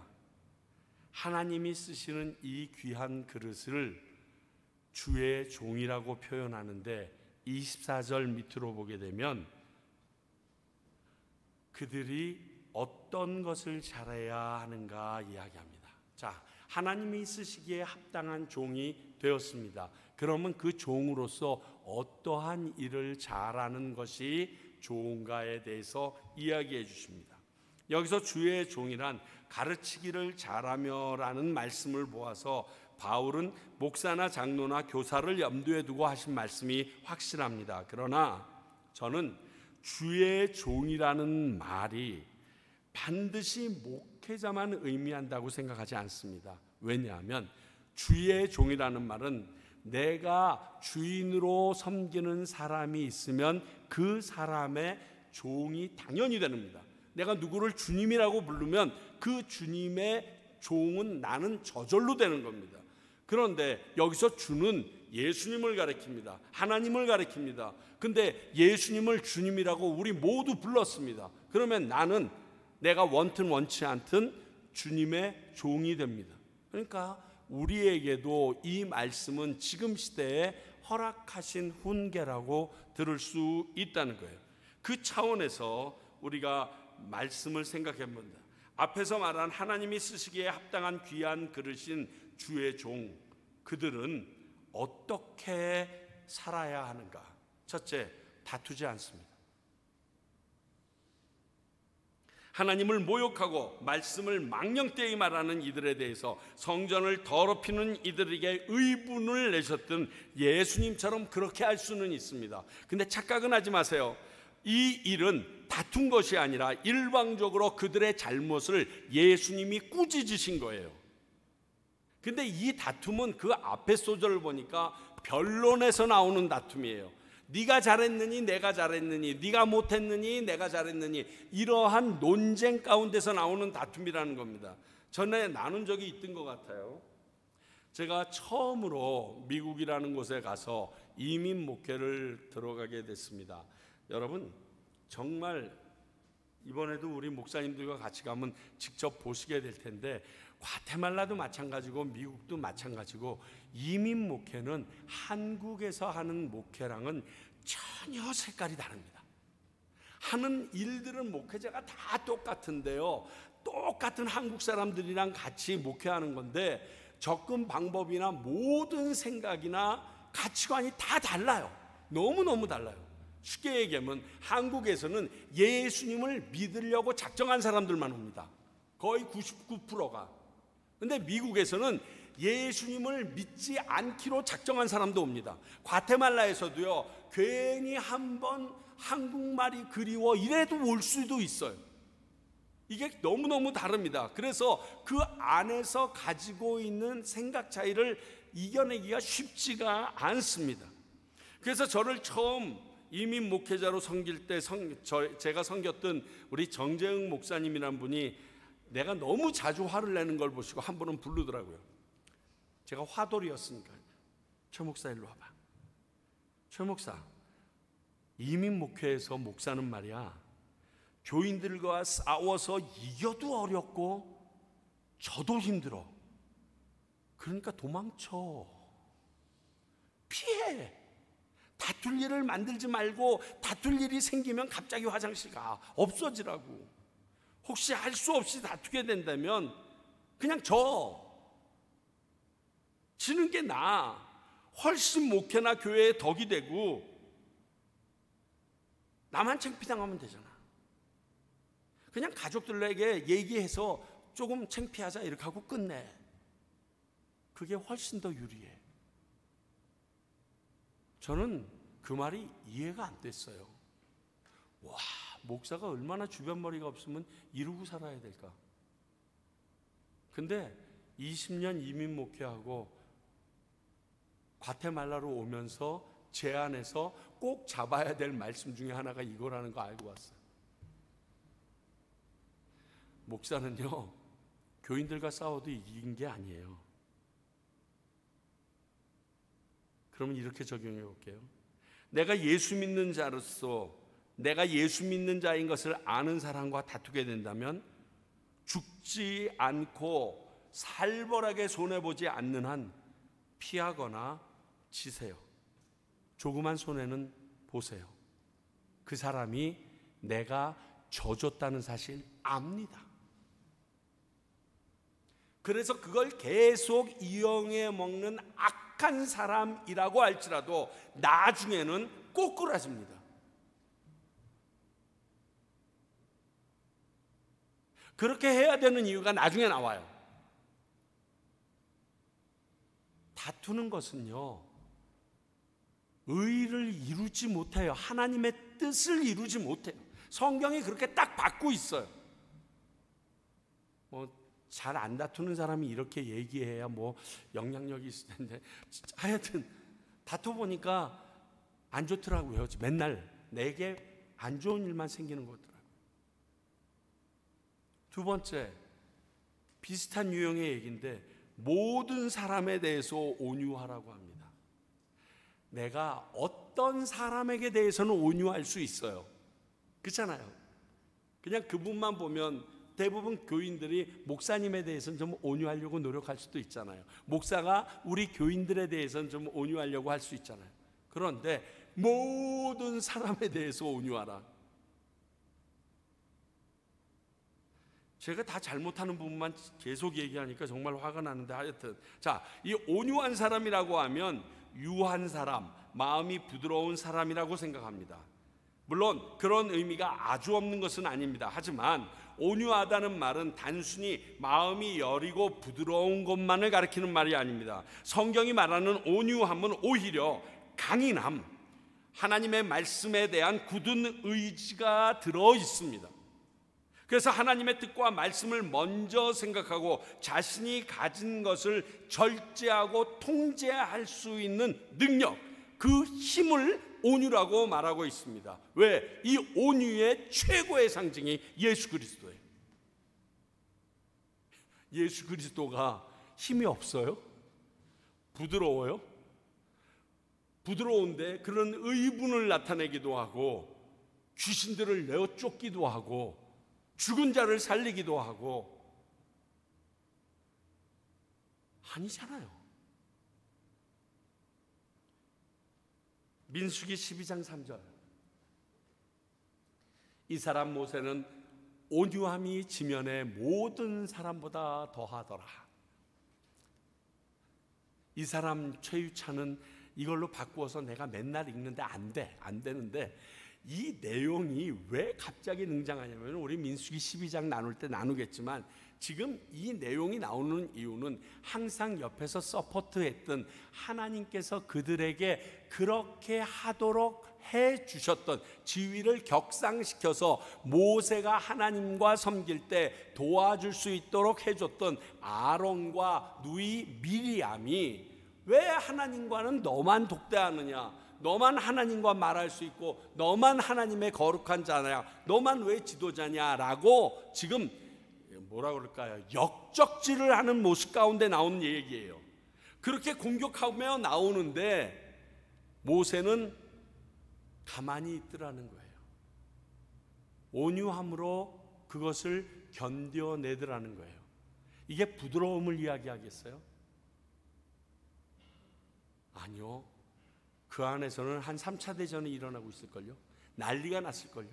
S1: 하나님이 쓰시는 이 귀한 그릇을 주의 종이라고 표현하는데 24절 밑으로 보게 되면 그들이 어떤 것을 잘해야 하는가 이야기합니다. 자, 하나님이 쓰시기에 합당한 종이 되었습니다. 그러면 그 종으로서 어떠한 일을 잘하는 것이 좋은가에 대해서 이야기해 주십니다. 여기서 주의 종이란 가르치기를 잘하며라는 말씀을 보아서 바울은 목사나 장로나 교사를 염두에 두고 하신 말씀이 확실합니다. 그러나 저는 주의 종이라는 말이 반드시 목회자만 의미한다고 생각하지 않습니다. 왜냐하면 주의 종이라는 말은 내가 주인으로 섬기는 사람이 있으면 그 사람의 종이 당연히 됩니다. 내가 누구를 주님이라고 부르면 그 주님의 종은 나는 저절로 되는 겁니다. 그런데 여기서 주는 예수님을 가리킵니다. 하나님을 가리킵니다. 근데 예수님을 주님이라고 우리 모두 불렀습니다. 그러면 나는 내가 원튼 원치 않든 주님의 종이 됩니다. 그러니까 우리에게도 이 말씀은 지금 시대에 허락하신 훈계라고 들을 수 있다는 거예요. 그 차원에서 우리가 말씀을 생각해 봅니다. 앞에서 말한 하나님이 쓰시기에 합당한 귀한 그릇인 주의 종, 그들은 어떻게 살아야 하는가? 첫째, 다투지 않습니다. 하나님을 모욕하고 말씀을 망령되이 말하는 이들에 대해서 성전을 더럽히는 이들에게 의분을 내셨던 예수님처럼 그렇게 할 수는 있습니다. 근데 착각은 하지 마세요. 이 일은 다툰 것이 아니라 일방적으로 그들의 잘못을 예수님이 꾸짖으신 거예요. 근데 이 다툼은 그 앞에 소절을 보니까 변론에서 나오는 다툼이에요. 네가 잘했느니 내가 잘했느니, 네가 못했느니 내가 잘했느니, 이러한 논쟁 가운데서 나오는 다툼이라는 겁니다. 전에 나눈 적이 있던 것 같아요. 제가 처음으로 미국이라는 곳에 가서 이민 목회를 들어가게 됐습니다. 여러분, 정말 이번에도 우리 목사님들과 같이 가면 직접 보시게 될 텐데, 과테말라도 마찬가지고 미국도 마찬가지고 이민 목회는 한국에서 하는 목회랑은 전혀 색깔이 다릅니다. 하는 일들은 목회자가 다 똑같은데요, 똑같은 한국 사람들이랑 같이 목회하는 건데 접근 방법이나 모든 생각이나 가치관이 다 달라요. 너무너무 달라요. 쉽게 얘기하면 한국에서는 예수님을 믿으려고 작정한 사람들만 옵니다. 거의 99%가. 근데 미국에서는 예수님을 믿지 않기로 작정한 사람도 옵니다. 과테말라에서도요, 괜히 한번 한국말이 그리워 이래도 올 수도 있어요. 이게 너무너무 다릅니다. 그래서 그 안에서 가지고 있는 생각 차이를 이겨내기가 쉽지가 않습니다. 그래서 저를 처음 이민 목회자로 섬길 때 제가 섬겼던 우리 정재흥 목사님이란 분이 내가 너무 자주 화를 내는 걸 보시고 한 번은 부르더라고요. 제가 화돌이였으니까, 최 목사 일로 와봐. 최 목사, 이민 목회에서 목사는 말이야, 교인들과 싸워서 이겨도 어렵고 저도 힘들어. 그러니까 도망쳐, 피해. 다툴 일을 만들지 말고 다툴 일이 생기면 갑자기 화장실 가, 없어지라고. 혹시 할 수 없이 다투게 된다면 그냥 지는 게 나아. 훨씬 목회나 교회에 덕이 되고 나만 창피당하면 되잖아. 그냥 가족들에게 얘기해서 조금 창피하자 이렇게 하고 끝내. 그게 훨씬 더 유리해. 저는 그 말이 이해가 안 됐어요. 와, 목사가 얼마나 주변머리가 없으면 이러고 살아야 될까? 근데 20년 이민 목회하고 과테말라로 오면서 제 안에서 꼭 잡아야 될 말씀 중에 하나가 이거라는 거 알고 왔어요. 목사는요, 교인들과 싸워도 이긴 게 아니에요. 그러면 이렇게 적용해 볼게요. 내가 예수 믿는 자로서, 내가 예수 믿는 자인 것을 아는 사람과 다투게 된다면 죽지 않고 살벌하게 손해보지 않는 한 피하거나 지세요. 조그만 손해는 보세요. 그 사람이 내가 져줬다는 사실 압니다. 그래서 그걸 계속 이용해 먹는 악한 사람이라고 할지라도 나중에는 꼬꾸라집니다. 그렇게 해야 되는 이유가 나중에 나와요. 다투는 것은요, 의를 이루지 못해요. 하나님의 뜻을 이루지 못해요. 성경이 그렇게 딱 받고 있어요. 잘 안 다투는 사람이 이렇게 얘기해야 영향력이 있을 텐데, 하여튼 다퉈보니까 안 좋더라고요. 맨날 내게 안 좋은 일만 생기는 거더라고요. 두 번째, 비슷한 유형의 얘기인데, 모든 사람에 대해서 온유하라고 합니다. 내가 어떤 사람에게 대해서는 온유할 수 있어요. 그렇잖아요. 그냥 그분만 보면 대부분 교인들이 목사님에 대해서는 좀 온유하려고 노력할 수도 있잖아요. 목사가 우리 교인들에 대해서는 좀 온유하려고 할 수 있잖아요. 그런데 모든 사람에 대해서 온유하라. 제가 다 잘못하는 부분만 계속 얘기하니까 정말 화가 나는데, 하여튼 자, 이 온유한 사람이라고 하면 유한 사람, 마음이 부드러운 사람이라고 생각합니다. 물론 그런 의미가 아주 없는 것은 아닙니다. 하지만 온유하다는 말은 단순히 마음이 여리고 부드러운 것만을 가리키는 말이 아닙니다. 성경이 말하는 온유함은 오히려 강인함, 하나님의 말씀에 대한 굳은 의지가 들어 있습니다. 그래서 하나님의 뜻과 말씀을 먼저 생각하고 자신이 가진 것을 절제하고 통제할 수 있는 능력, 그 힘을 온유라고 말하고 있습니다. 왜? 이 온유의 최고의 상징이 예수 그리스도예요. 예수 그리스도가 힘이 없어요? 부드러워요? 부드러운데 그런 의분을 나타내기도 하고, 귀신들을 내어 쫓기도 하고, 죽은 자를 살리기도 하고, 아니잖아요. 민수기 12장 3절, 이 사람 모세는 온유함이 지면의 모든 사람보다 더하더라. 이 사람 최유찬은 이걸로 바꾸어서 내가 맨날 읽는데 안 되는데, 이 내용이 왜 갑자기 등장하냐면, 우리 민수기 12장 나눌 때 나누겠지만, 지금 이 내용이 나오는 이유는 항상 옆에서 서포트했던 하나님께서 그들에게 그렇게 하도록 해 주셨던, 지위를 격상시켜서 모세가 하나님과 섬길 때 도와줄 수 있도록 해줬던 아론과 누이 미리암이 왜 하나님과는 너만 독대하느냐, 너만 하나님과 말할 수 있고 너만 하나님의 거룩한 자냐, 너만 왜 지도자냐라고 지금 뭐라 그럴까요? 역적질을 하는 모습 가운데 나오는 얘기예요. 그렇게 공격하며 나오는데 모세는 가만히 있더라는 거예요. 온유함으로 그것을 견뎌내더라는 거예요. 이게 부드러움을 이야기하겠어요? 아니요. 그 안에서는 한 3차 대전이 일어나고 있을걸요. 난리가 났을걸요.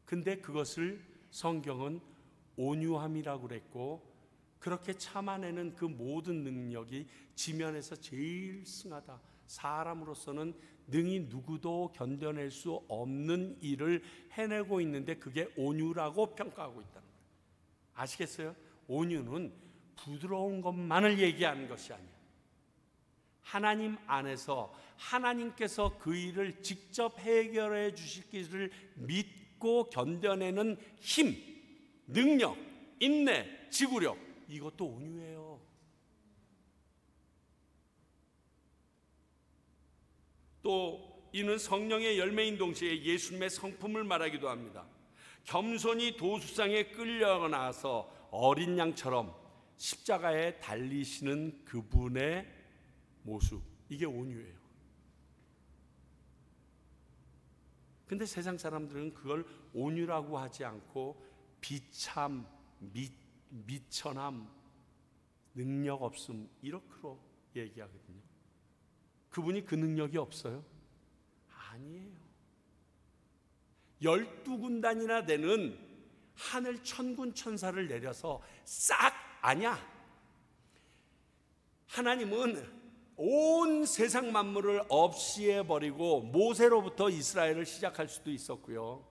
S1: 근데 그것을 성경은 온유함이라고 그랬고, 그렇게 참아내는 그 모든 능력이 지면에서 제일 승하다, 사람으로서는 능히 누구도 견뎌낼 수 없는 일을 해내고 있는데 그게 온유라고 평가하고 있다는 거예요. 아시겠어요? 온유는 부드러운 것만을 얘기하는 것이 아니에요. 하나님 안에서 하나님께서 그 일을 직접 해결해 주실 것을 믿고 견뎌내는 힘, 능력, 인내, 지구력, 이것도 온유예요. 또 이는 성령의 열매인 동시에 예수님의 성품을 말하기도 합니다. 겸손히 도수상에 끌려나서 어린 양처럼 십자가에 달리시는 그분의 모습, 이게 온유예요. 근데 세상 사람들은 그걸 온유라고 하지 않고 비참, 미천함, 능력 없음, 이렇게로 얘기하거든요. 그분이 그 능력이 없어요? 아니에요. 12군단이나 되는 하늘 천군 천사를 내려서 싹 아니야. 하나님은 온 세상 만물을 없이해버리고 모세로부터 이스라엘을 시작할 수도 있었고요,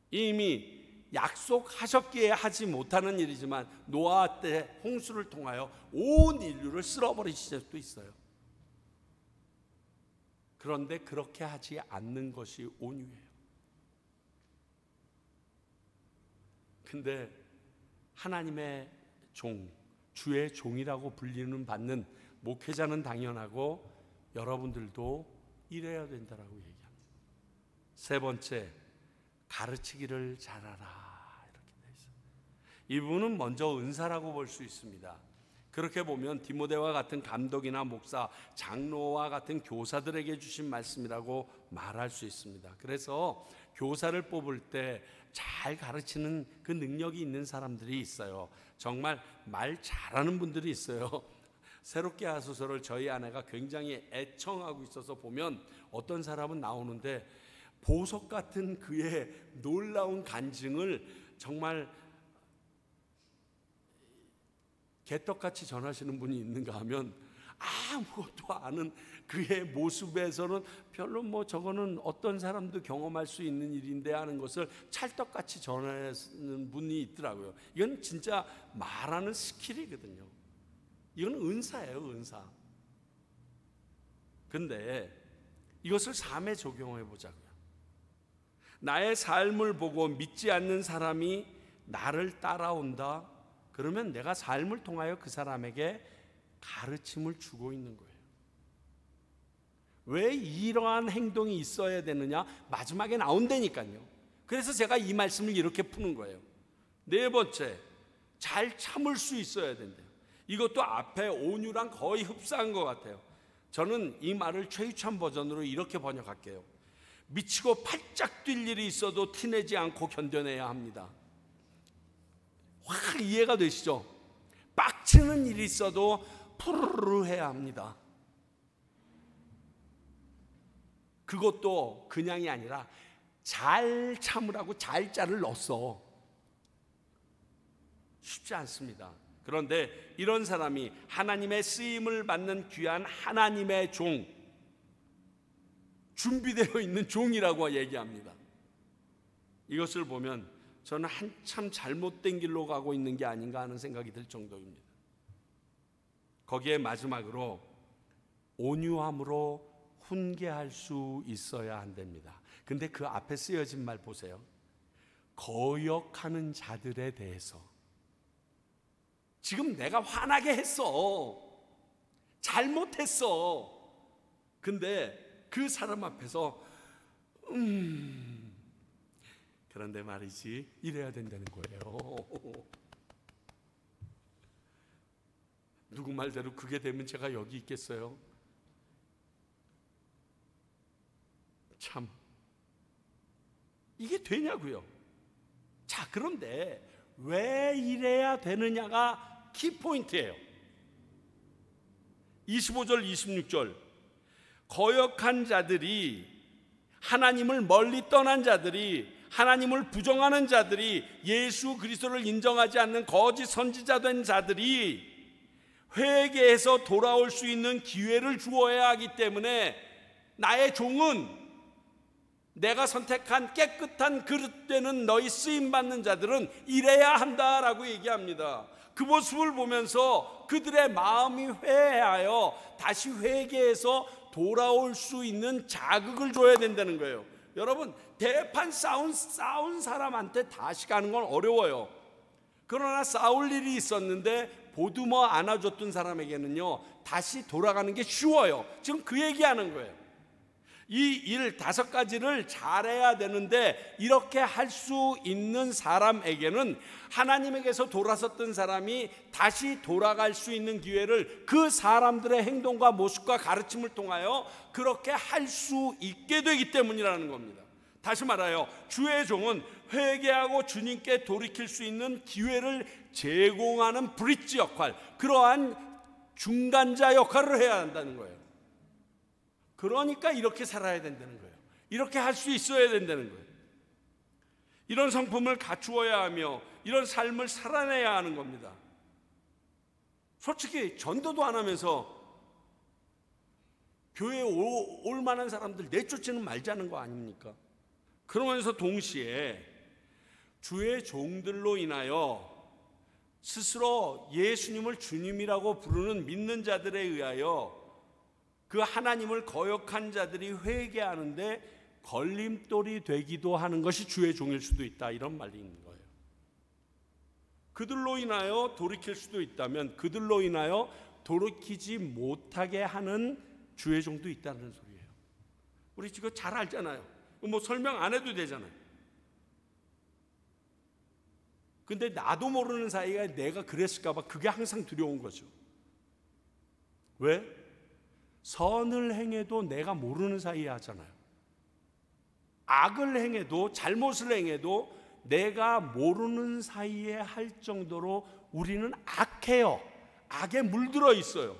S1: 이미 약속하셨기에 하지 못하는 일이지만 노아 때 홍수를 통하여 온 인류를 쓸어버리실 수도 있어요. 그런데 그렇게 하지 않는 것이 온유예요. 근데 하나님의 종, 주의 종이라고 불리는 받는 목회자는 당연하고 여러분들도 이래야 된다라고 얘기합니다. 세 번째, 가르치기를 잘하라, 이렇게 돼 있어요. 이분은 먼저 은사라고 볼 수 있습니다. 그렇게 보면 디모데와 같은 감독이나 목사, 장로와 같은 교사들에게 주신 말씀이라고 말할 수 있습니다. 그래서 교사를 뽑을 때 잘 가르치는 그 능력이 있는 사람들이 있어요. 정말 말 잘하는 분들이 있어요. 새롭게 하소서를 저희 아내가 굉장히 애청하고 있어서 보면 어떤 사람은 나오는데 보석 같은 그의 놀라운 간증을 정말 개떡같이 전하시는 분이 있는가 하면 아무것도 아는 그의 모습에서는 별로 저거는 어떤 사람도 경험할 수 있는 일인데 하는 것을 찰떡같이 전하는 분이 있더라고요. 이건 진짜 말하는 스킬이거든요. 이건 은사예요, 은사. 근데 이것을 삶에 적용해 보자고요. 나의 삶을 보고 믿지 않는 사람이 나를 따라온다, 그러면 내가 삶을 통하여 그 사람에게 가르침을 주고 있는 거예요. 왜 이러한 행동이 있어야 되느냐? 마지막에 나온다니까요. 그래서 제가 이 말씀을 이렇게 푸는 거예요. 네 번째, 잘 참을 수 있어야 된대요. 이것도 앞에 온유랑 거의 흡사한 것 같아요. 저는 이 말을 최유찬 버전으로 이렇게 번역할게요. 미치고 팔짝 뛸 일이 있어도 티내지 않고 견뎌내야 합니다. 확 이해가 되시죠? 빡치는 일이 있어도 푸르르 해야 합니다. 그것도 그냥이 아니라 잘 참으라고 잘자를 넣었어. 쉽지 않습니다. 그런데 이런 사람이 하나님의 쓰임을 받는 귀한 하나님의 종, 준비되어 있는 종이라고 얘기합니다. 이것을 보면 저는 한참 잘못된 길로 가고 있는 게 아닌가 하는 생각이 들 정도입니다. 거기에 마지막으로 온유함으로 훈계할 수 있어야 한답니다. 근데 그 앞에 쓰여진 말 보세요. 거역하는 자들에 대해서. 지금 내가 화나게 했어, 잘못했어. 근데 그 사람 앞에서 그런데 말이지, 이래야 된다는 거예요. 누구 말대로 그게 되면 제가 여기 있겠어요? 참, 이게 되냐고요. 자, 그런데 왜 이래야 되느냐가 키포인트예요. 25절 26절, 거역한 자들이, 하나님을 멀리 떠난 자들이, 하나님을 부정하는 자들이, 예수 그리스도를 인정하지 않는 거짓 선지자 된 자들이 회개해서 돌아올 수 있는 기회를 주어야 하기 때문에 나의 종은, 내가 선택한 깨끗한 그릇되는 너희 쓰임받는 자들은 이래야 한다라고 얘기합니다. 그 모습을 보면서 그들의 마음이 회개하여 다시 회개해서 돌아올 수 있는 자극을 줘야 된다는 거예요. 여러분, 대판 싸운 사람한테 다시 가는 건 어려워요. 그러나 싸울 일이 있었는데 보듬어 안아줬던 사람에게는요, 다시 돌아가는 게 쉬워요. 지금 그 얘기하는 거예요. 이 일 5가지를 잘해야 되는데 이렇게 할 수 있는 사람에게는 하나님에게서 돌아섰던 사람이 다시 돌아갈 수 있는 기회를 그 사람들의 행동과 모습과 가르침을 통하여 그렇게 할 수 있게 되기 때문이라는 겁니다. 다시 말하여 주의 종은 회개하고 주님께 돌이킬 수 있는 기회를 제공하는 브릿지 역할, 그러한 중간자 역할을 해야 한다는 거예요. 그러니까 이렇게 살아야 된다는 거예요. 이렇게 할 수 있어야 된다는 거예요. 이런 성품을 갖추어야 하며 이런 삶을 살아내야 하는 겁니다. 솔직히 전도도 안 하면서 교회에 올 만한 사람들 내쫓지는 말자는 거 아닙니까? 그러면서 동시에 주의 종들로 인하여 스스로 예수님을 주님이라고 부르는 믿는 자들에 의하여 그 하나님을 거역한 자들이 회개하는데 걸림돌이 되기도 하는 것이 주의 종일 수도 있다, 이런 말이 있는 거예요. 그들로 인하여 돌이킬 수도 있다면 그들로 인하여 돌이키지 못하게 하는 주의 종도 있다는 소리예요. 우리 지금 잘 알잖아요. 뭐 설명 안 해도 되잖아요. 근데 나도 모르는 사이에 내가 그랬을까 봐 그게 항상 두려운 거죠. 왜? 선을 행해도 내가 모르는 사이에 하잖아요. 악을 행해도, 잘못을 행해도 내가 모르는 사이에 할 정도로 우리는 악해요. 악에 물들어 있어요.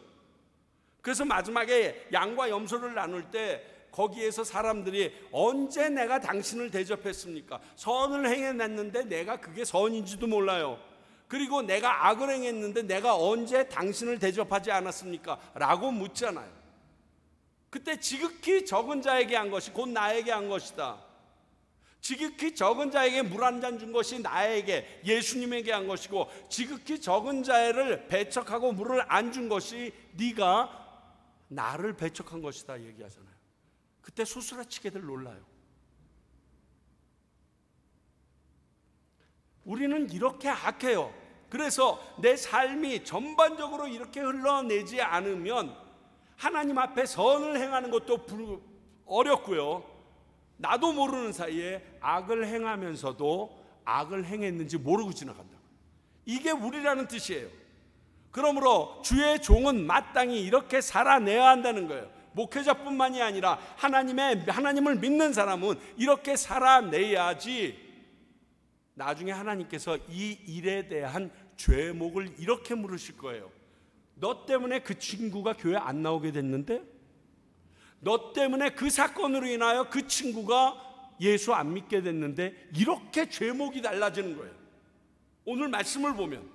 S1: 그래서 마지막에 양과 염소를 나눌 때 거기에서 사람들이 언제 내가 당신을 대접했습니까? 선을 행해냈는데 내가 그게 선인지도 몰라요. 그리고 내가 악을 행했는데 내가 언제 당신을 대접하지 않았습니까? 라고 묻잖아요. 그때 지극히 적은 자에게 한 것이 곧 나에게 한 것이다. 지극히 적은 자에게 물 한 잔 준 것이 나에게, 예수님에게 한 것이고, 지극히 적은 자를 배척하고 물을 안 준 것이 네가 나를 배척한 것이다 얘기하잖아요. 그때 소스라치게들 놀라요. 우리는 이렇게 악해요. 그래서 내 삶이 전반적으로 이렇게 흘러내지 않으면 하나님 앞에 선을 행하는 것도 어렵고요, 나도 모르는 사이에 악을 행하면서도 악을 행했는지 모르고 지나간다. 이게 우리라는 뜻이에요. 그러므로 주의 종은 마땅히 이렇게 살아내야 한다는 거예요. 목회자뿐만이 아니라 하나님을 믿는 사람은 이렇게 살아내야지 나중에 하나님께서 이 일에 대한 죄목을 이렇게 물으실 거예요. 너 때문에 그 친구가 교회 안 나오게 됐는데, 너 때문에 그 사건으로 인하여 그 친구가 예수 안 믿게 됐는데, 이렇게 죄목이 달라지는 거예요. 오늘 말씀을 보면.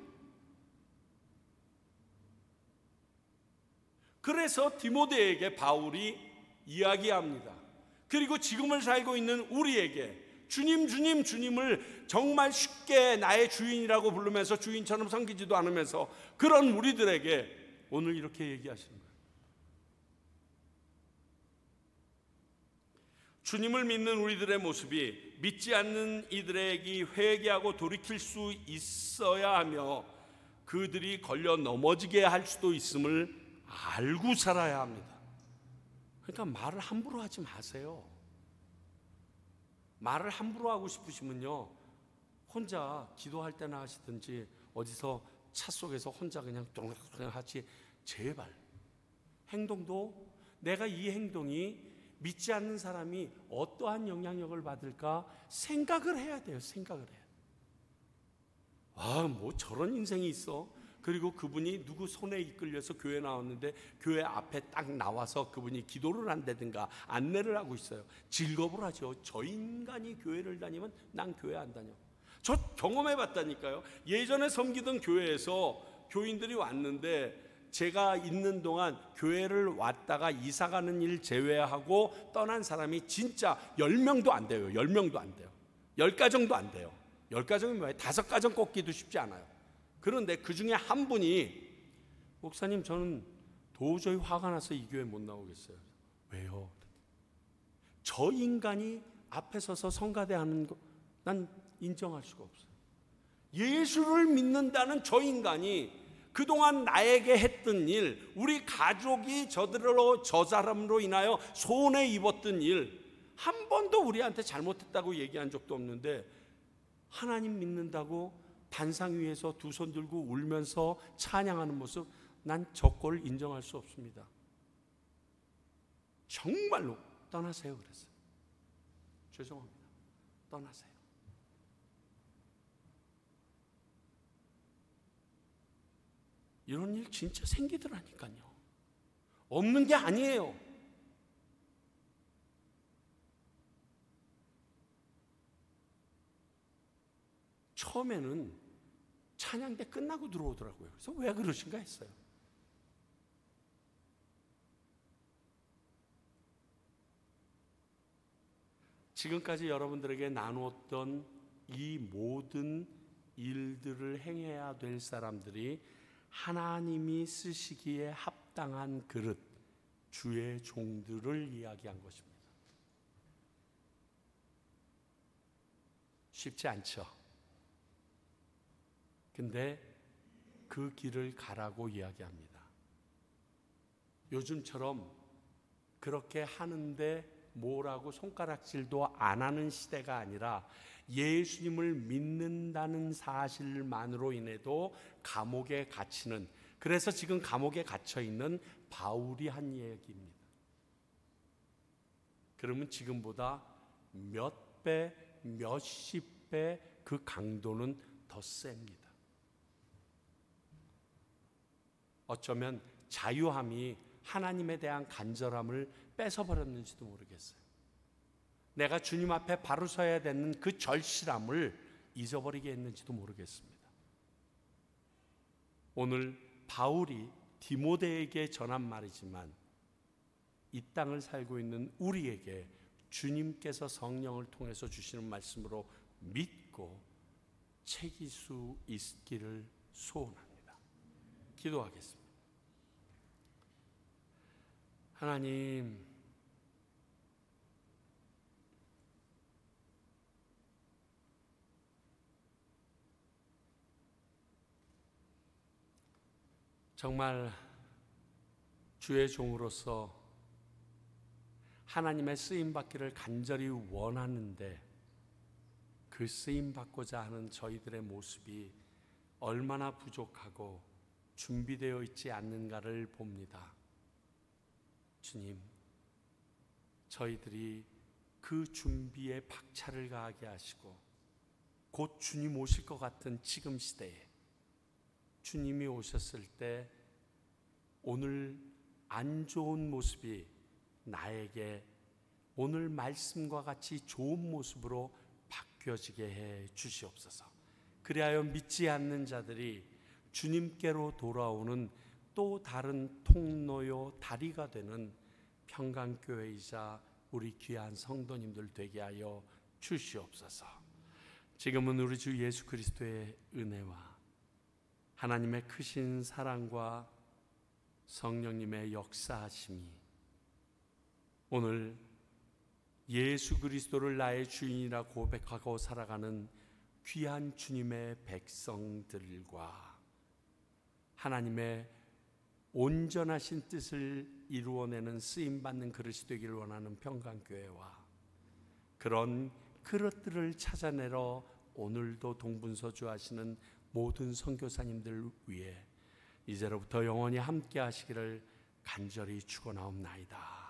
S1: 그래서 디모데에게 바울이 이야기합니다. 그리고 지금을 살고 있는 우리에게 주님, 주님, 주님을 정말 쉽게 나의 주인이라고 부르면서 주인처럼 섬기지도 않으면서 그런 우리들에게 오늘 이렇게 얘기하시는 거예요. 주님을 믿는 우리들의 모습이 믿지 않는 이들에게 회개하고 돌이킬 수 있어야 하며 그들이 걸려 넘어지게 할 수도 있음을 알고 살아야 합니다. 그러니까 말을 함부로 하지 마세요. 말을 함부로 하고 싶으시면요, 혼자 기도할 때나 하시든지 어디서 차 속에서 혼자 그냥 똥똥 하지, 제발. 행동도 내가 이 행동이 믿지 않는 사람이 어떠한 영향력을 받을까 생각을 해야 돼요. 생각을 해야 돼요. 아, 뭐 저런 인생이 있어. 그리고 그분이 누구 손에 이끌려서 교회 나왔는데 교회 앞에 딱 나와서 그분이 기도를 한다든가 안내를 하고 있어요. 즐겁을 하죠. 저 인간이 교회를 다니면 난 교회 안 다녀. 저 경험해 봤다니까요. 예전에 섬기던 교회에서 교인들이 왔는데 제가 있는 동안 교회를 왔다가 이사가는 일 제외하고 떠난 사람이 진짜 10명도 안 돼요. 10명도 안 돼요. 10가정도 안 돼요. 10가정이 뭐예요? 5가정 꼽기도 쉽지 않아요. 그런데 그 중에 한 분이, 목사님 저는 도저히 화가 나서 이 교회 못 나오겠어요. 왜요? 저 인간이 앞에 서서 성가대하는 거 난 인정할 수가 없어요. 예수를 믿는다는 저 인간이 그동안 나에게 했던 일, 우리 가족이 저 사람으로 인하여 손해 입었던 일, 한 번도 우리한테 잘못했다고 얘기한 적도 없는데 하나님 믿는다고 단상 위에서 두 손 들고 울면서 찬양하는 모습, 난 저 꼴 인정할 수 없습니다. 정말로 떠나세요 그랬어요. 죄송합니다. 떠나세요. 이런 일 진짜 생기더라니까요. 없는 게 아니에요. 처음에는 찬양대 끝나고 들어오더라고요. 그래서 왜 그러신가 했어요. 지금까지 여러분들에게 나누었던 이 모든 일들을 행해야 될 사람들이 하나님이 쓰시기에 합당한 그릇, 주의 종들을 이야기한 것입니다. 쉽지 않죠. 근데 그 길을 가라고 이야기합니다. 요즘처럼 그렇게 하는데 뭐라고 손가락질도 안 하는 시대가 아니라 예수님을 믿는다는 사실만으로 인해도 감옥에 갇히는, 그래서 지금 감옥에 갇혀 있는 바울이 한 얘기입니다. 그러면 지금보다 몇 배, 몇십 배 그 강도는 더 셉니다. 어쩌면 자유함이 하나님에 대한 간절함을 뺏어버렸는지도 모르겠어요. 내가 주님 앞에 바로 서야 되는 그 절실함을 잊어버리게 했는지도 모르겠습니다. 오늘 바울이 디모데에게 전한 말이지만 이 땅을 살고 있는 우리에게 주님께서 성령을 통해서 주시는 말씀으로 믿고 책일 수 있기를 소원합니다. 기도하겠습니다. 하나님, 정말 주의 종으로서 하나님의 쓰임받기를 간절히 원하는데 그 쓰임받고자 하는 저희들의 모습이 얼마나 부족하고 준비되어 있지 않는가를 봅니다. 주님, 저희들이 그 준비에 박차를 가하게 하시고 곧 주님 오실 것 같은 지금 시대에 주님이 오셨을 때 오늘 안 좋은 모습이 나에게 오늘 말씀과 같이 좋은 모습으로 바뀌어지게 해 주시옵소서. 그리하여 믿지 않는 자들이 주님께로 돌아오는 또 다른 통로요 다리가 되는 평강교회이자 우리 귀한 성도님들 되게 하여 주시옵소서. 지금은 우리 주 예수 그리스도의 은혜와 하나님의 크신 사랑과 성령님의 역사하심이 오늘 예수 그리스도를 나의 주인이라 고백하고 살아가는 귀한 주님의 백성들과 하나님의 온전하신 뜻을 이루어내는 쓰임받는 그릇이 되기를 원하는 평강교회와 그런 그릇들을 찾아내러 오늘도 동분서주 하시는 모든 선교사님들 위해 이제로부터 영원히 함께 하시기를 간절히 축원하옵나이다.